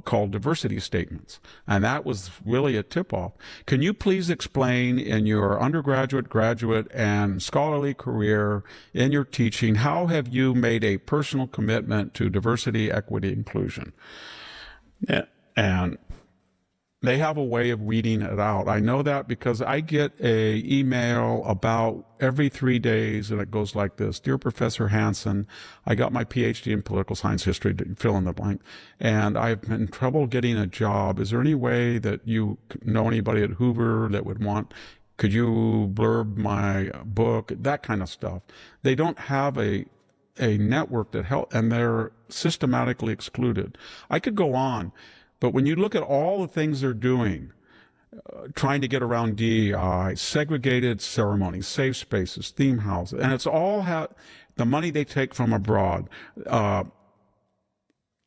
called diversity statements. And that was really a tip-off. Can you please explain in your undergraduate, graduate, and scholarly career in your teaching, how have you made a personal commitment to diversity, equity, inclusion? And they have a way of weeding it out. I know that because I get a email about every 3 days, and it goes like this. Dear Professor Hanson, I got my PhD in political science history, fill in the blank, and I've been in trouble getting a job. Is there any way that you know anybody at Hoover that would could you blurb my book? That kind of stuff. They don't have a network that help, and they're systematically excluded. I could go on. But when you look at all the things they're doing, trying to get around DEI, segregated ceremonies, safe spaces, theme houses, and it's all the money they take from abroad.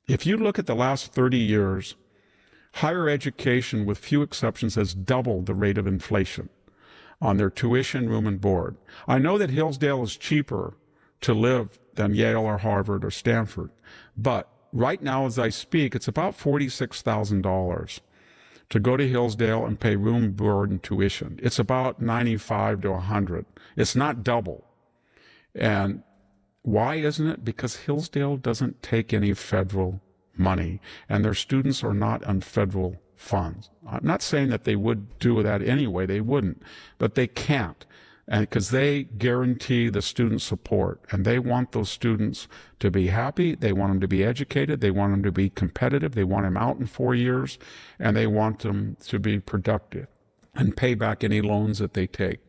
If you look at the last 30 years, higher education, with few exceptions, has doubled the rate of inflation on their tuition, room, and board. I know that Hillsdale is cheaper to live than Yale or Harvard or Stanford, but right now, as I speak, it's about $46,000 to go to Hillsdale and pay room, board, and tuition. It's about $95 to $100. It's not double. And why isn't it? Because Hillsdale doesn't take any federal money, and their students are not on federal funds. I'm not saying that they would do that anyway. They wouldn't, but they can't. And because they guarantee the student support, and they want those students to be happy, they want them to be educated, they want them to be competitive, they want them out in 4 years, and they want them to be productive and pay back any loans that they take.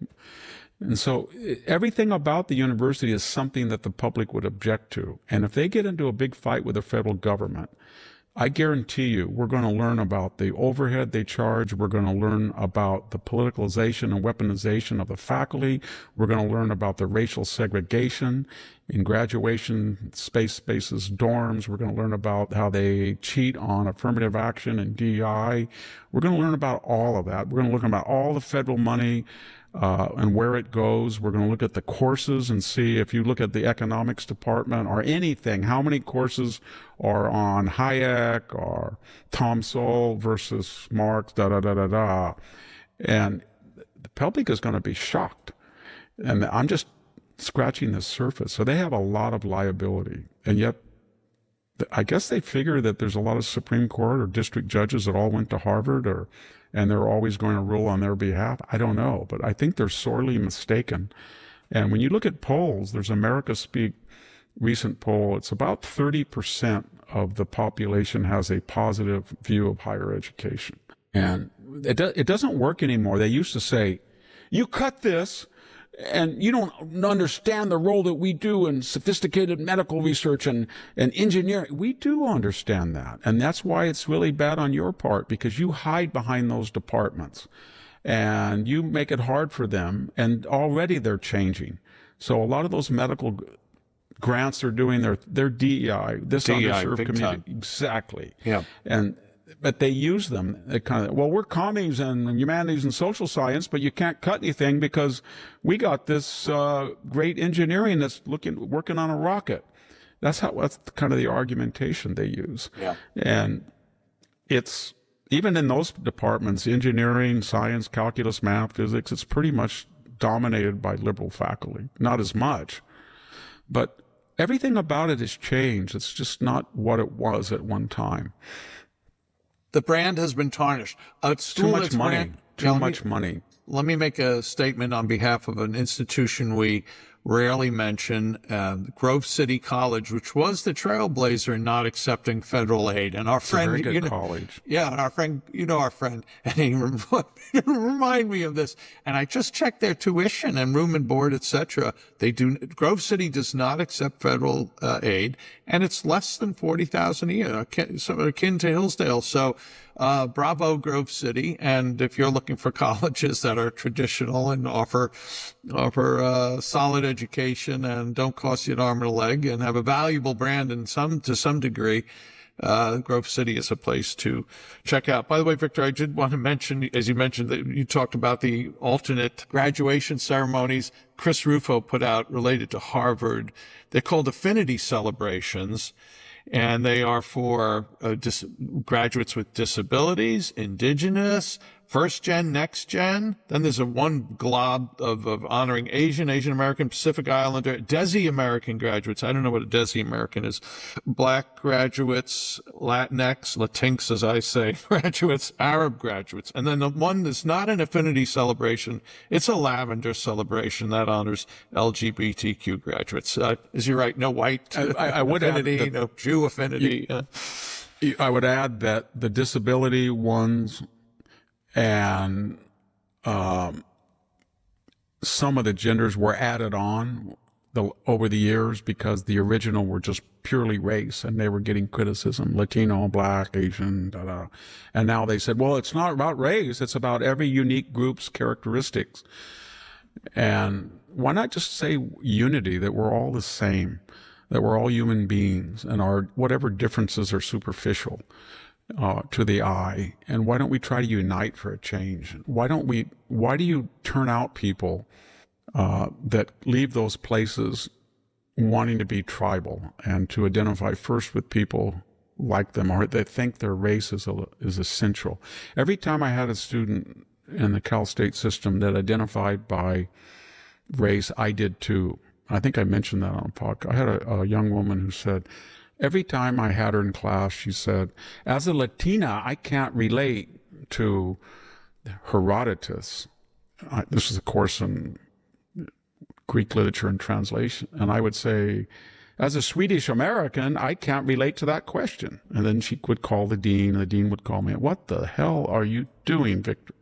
And so everything about the university is something that the public would object to. And if they get into a big fight with the federal government, I guarantee you, we're going to learn about the overhead they charge. We're going to learn about the politicalization and weaponization of the faculty. We're going to learn about the racial segregation in graduation spaces, dorms. We're going to learn about how they cheat on affirmative action and DEI. We're going to learn about all of that. We're going to look about all the federal money and where it goes. We're going to look at the courses and see, if you look at the economics department or anything, how many courses are on Hayek or Tom Sowell versus Marx, da-da-da-da-da. And the public is going to be shocked. And I'm just scratching the surface. So they have a lot of liability. And yet, I guess they figure that there's a lot of Supreme Court or district judges that all went to Harvard, and they're always going to rule on their behalf. I don't know, but I think they're sorely mistaken. And when you look at polls, there's America Speak recent poll. It's about 30% of the population has a positive view of higher education. And it doesn't work anymore. They used to say, you cut this, and you don't understand the role that we do in sophisticated medical research and engineering. We do understand that. And that's why it's really bad on your part, because you hide behind those departments and you make it hard for them. And already they're changing. So a lot of those medical grants are doing their DEI, this underserved community. Time. Exactly. Yeah. But they use them. They we're commies and humanities and social science, but you can't cut anything because we got this great engineering that's working on a rocket. That's kind of the argumentation they use. Yeah. And it's, even in those departments, engineering, science, calculus, math, physics, it's pretty much dominated by liberal faculty. Not as much, but everything about it has changed. It's just not what it was at one time. The brand has been tarnished. Too much money. Too much money. Let me make a statement on behalf of an institution we rarely mention Grove City College, which was the trailblazer in not accepting federal aid. And our friend, Very good college. yeah, and our friend, our friend, and he remind me of this. And I just checked their tuition and room and board, etc. Grove City does not accept federal aid, and it's less than $40,000 a year, akin to Hillsdale. So, bravo, Grove City. And if you're looking for colleges that are traditional and offer solid education and don't cost you an arm and a leg and have a valuable brand to some degree, Grove City is a place to check out. By the way, Victor, I did want to mention, as you mentioned, that you talked about the alternate graduation ceremonies Chris Rufo put out related to Harvard. They're called Affinity Celebrations, and they are for graduates with disabilities, indigenous, first gen, next gen. Then there's one glob of honoring Asian American, Pacific Islander, Desi American graduates. I don't know what a Desi American is. Black graduates, Latinx, as I say, graduates, Arab graduates. And then the one that's not an affinity celebration, it's a lavender celebration that honors LGBTQ graduates. Is he right? No white I would affinity, add no Jew affinity. I would add that the disability ones and some of the genders were added on over the years because the original were just purely race and they were getting criticism, Latino, Black, Asian, and now they said, well, it's not about race, it's about every unique group's characteristics. And why not just say unity, that we're all the same, that we're all human beings and our whatever differences are superficial to the eye, and why don't we try to unite for a change? Why do you turn out people that leave those places wanting to be tribal and to identify first with people like them, or they think their race is essential? Every time I had a student in the Cal State system that identified by race, I did too. I think I mentioned that on a podcast. I had a young woman who said, every time I had her in class, she said, as a Latina, I can't relate to Herodotus. This is a course in Greek literature and translation. And I would say, as a Swedish American, I can't relate to that question. And then she would call the dean, and the dean would call me, what the hell are you doing, Victor?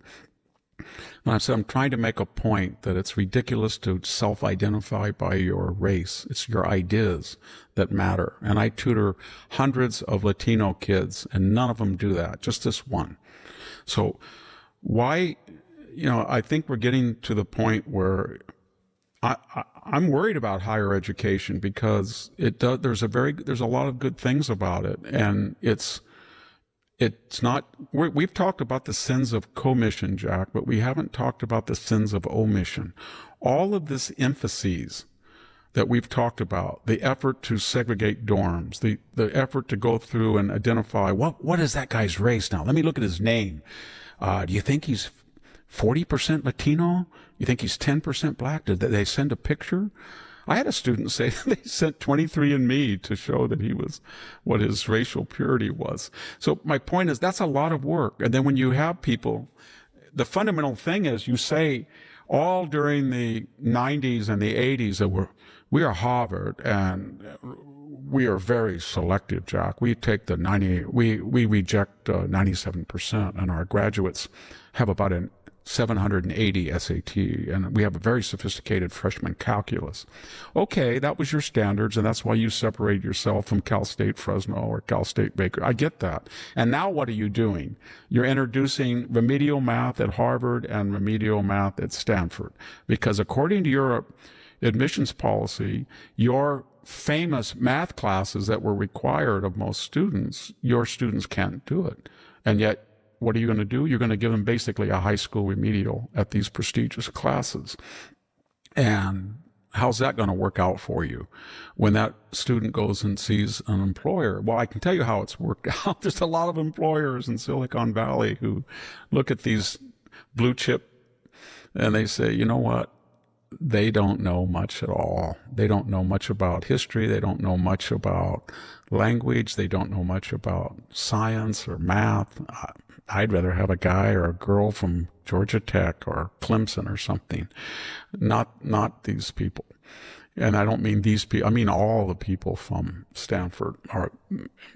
And I said, I'm trying to make a point that it's ridiculous to self-identify by your race. It's your ideas that matter. And I tutor hundreds of Latino kids, and none of them do that, just this one. So why, I think we're getting to the point where I'm worried about higher education because there's a lot of good things about it. And it's not, we've talked about the sins of commission, Jack, but we haven't talked about the sins of omission. All of this emphases that we've talked about, the effort to segregate dorms, the effort to go through and identify, what is that guy's race now? Let me look at his name. Do you think he's 40% Latino? You think he's 10% Black? Did they send a picture? I had a student say they sent 23andMe to show that he was what his racial purity was. So my point is that's a lot of work. And then when you have people, the fundamental thing is you say all during the 90s and the 80s that we are Harvard and we are very selective, Jack. We take the 98, we reject 97%, and our graduates have about an 780 SAT, and we have a very sophisticated freshman calculus. Okay, that was your standards, and that's why you separated yourself from Cal State Fresno or Cal State Baker. I get that. And now what are you doing? You're introducing remedial math at Harvard and remedial math at Stanford, because according to your admissions policy, your famous math classes that were required of most students, your students can't do it. And yet, what are you going to do? You're going to give them basically a high school remedial at these prestigious classes. And how's that going to work out for you when that student goes and sees an employer? Well, I can tell you how it's worked out. There's a lot of employers in Silicon Valley who look at these blue chip and they say, you know what? they don't know much at all. They don't know much about history. They don't know much about language. They don't know much about science or math. I'd rather have a guy or a girl from Georgia Tech or Clemson or something, not these people. And I don't mean these people, I mean all the people from Stanford are,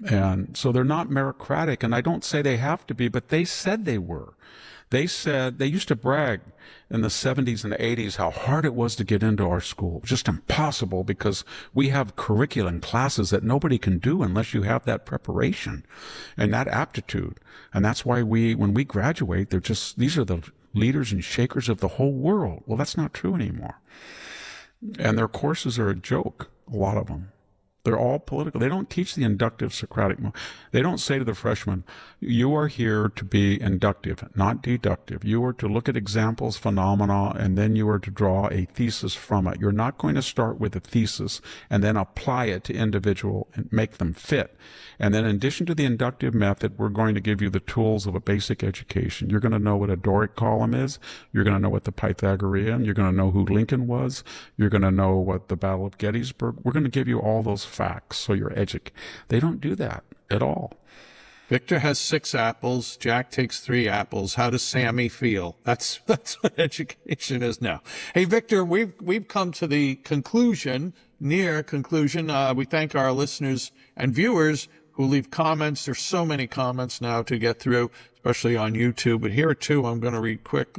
and so they're not meritocratic, and I don't say they have to be, but they said they were. They said, they used to brag in the 70s and 80s how hard it was to get into our school. Just impossible, because we have curriculum classes that nobody can do unless you have that preparation and that aptitude. And that's why when we graduate, these are the leaders and shakers of the whole world. Well, that's not true anymore. And their courses are a joke, a lot of them. They're all political. They don't teach the inductive Socratic. They don't say to the freshmen, you are here to be inductive, not deductive. You are to look at examples, phenomena, and then you are to draw a thesis from it. You're not going to start with a thesis and then apply it to individual and make them fit. And then in addition to the inductive method, we're going to give you the tools of a basic education. You're going to know what a Doric column is. You're going to know what the Pythagorean. You're going to know who Lincoln was. You're going to know what the Battle of Gettysburg. We're going to give you all those facts so you're educated. They don't do that at all. Victor has 6 apples. Jack takes 3 apples. How does Sammy feel? That's what education is now. Hey, Victor, we've come to the near conclusion. We thank our listeners and viewers who leave comments. There's so many comments now to get through, especially on YouTube. But here are 2 I'm going to read quick.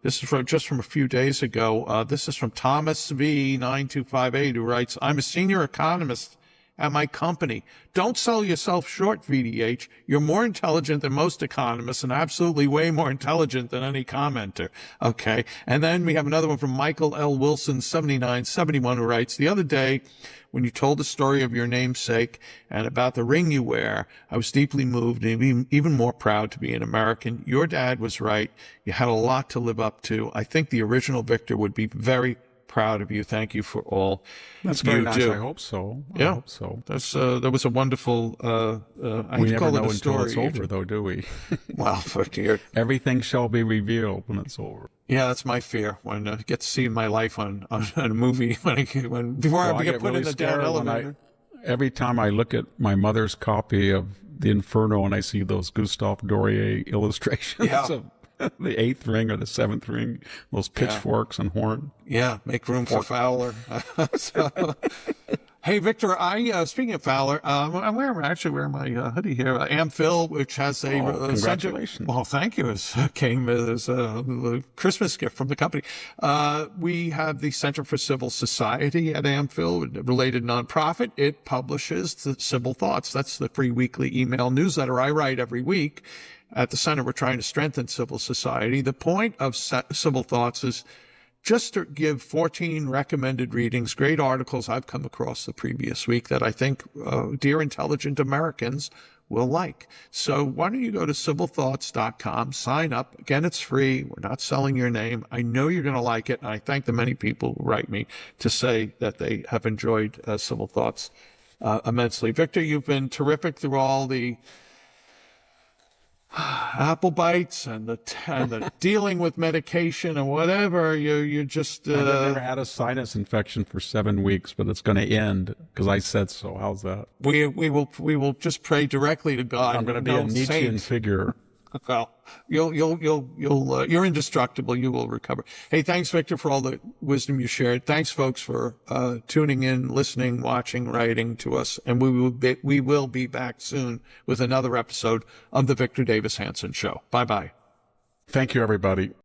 This is from a few days ago. This is from Thomas V 9258, who writes, I'm a senior economist at my company. Don't sell yourself short, VDH. You're more intelligent than most economists and absolutely way more intelligent than any commenter. Okay. And then we have another one from Michael L. Wilson, 7971, who writes, the other day, when you told the story of your namesake and about the ring you wear, I was deeply moved and even more proud to be an American. Your dad was right. You had a lot to live up to. I think the original Victor would be very proud of you. Thank you for all That's very you nice. do. I hope so. Yeah. I hope so. That was a wonderful, I We hate to never call it know a until story. it's over, though, do we? Well, for dear. Everything shall be revealed when it's over. Yeah, that's my fear, when I get to see my life on a movie, before I get put really in the damn scared elevator. Every time I look at my mother's copy of The Inferno and I see those Gustave Doré illustrations Yeah. of the 8th ring or the 7th ring, those pitchforks and horn. Yeah, make room for Fowler. Hey, Victor, speaking of Fowler, I'm wearing my hoodie here, Amphil, which has a congratulations. Well, thank you. It came as a Christmas gift from the company. We have the Center for Civil Society at Amphil, a related nonprofit. It publishes the Civil Thoughts. That's the free weekly email newsletter I write every week. At the center, we're trying to strengthen civil society. The point of Civil Thoughts is just to give 14 recommended readings, great articles I've come across the previous week that I think dear intelligent Americans will like. So why don't you go to civilthoughts.com, sign up. Again, it's free. We're not selling your name. I know you're going to like it. And I thank the many people who write me to say that they have enjoyed Civil Thoughts immensely. Victor, you've been terrific through all the apple bites and the dealing with medication and whatever. You just I've never had a sinus infection for 7 weeks, but it's going to end because I said so. How's that? we will just pray directly to God. I'm going to be a Nietzschean figure. Well, you're indestructible. You will recover. Hey, thanks, Victor, for all the wisdom you shared. Thanks, folks, for tuning in, listening, watching, writing to us. And we will be back soon with another episode of the Victor Davis Hanson Show. Bye-bye. Thank you, everybody.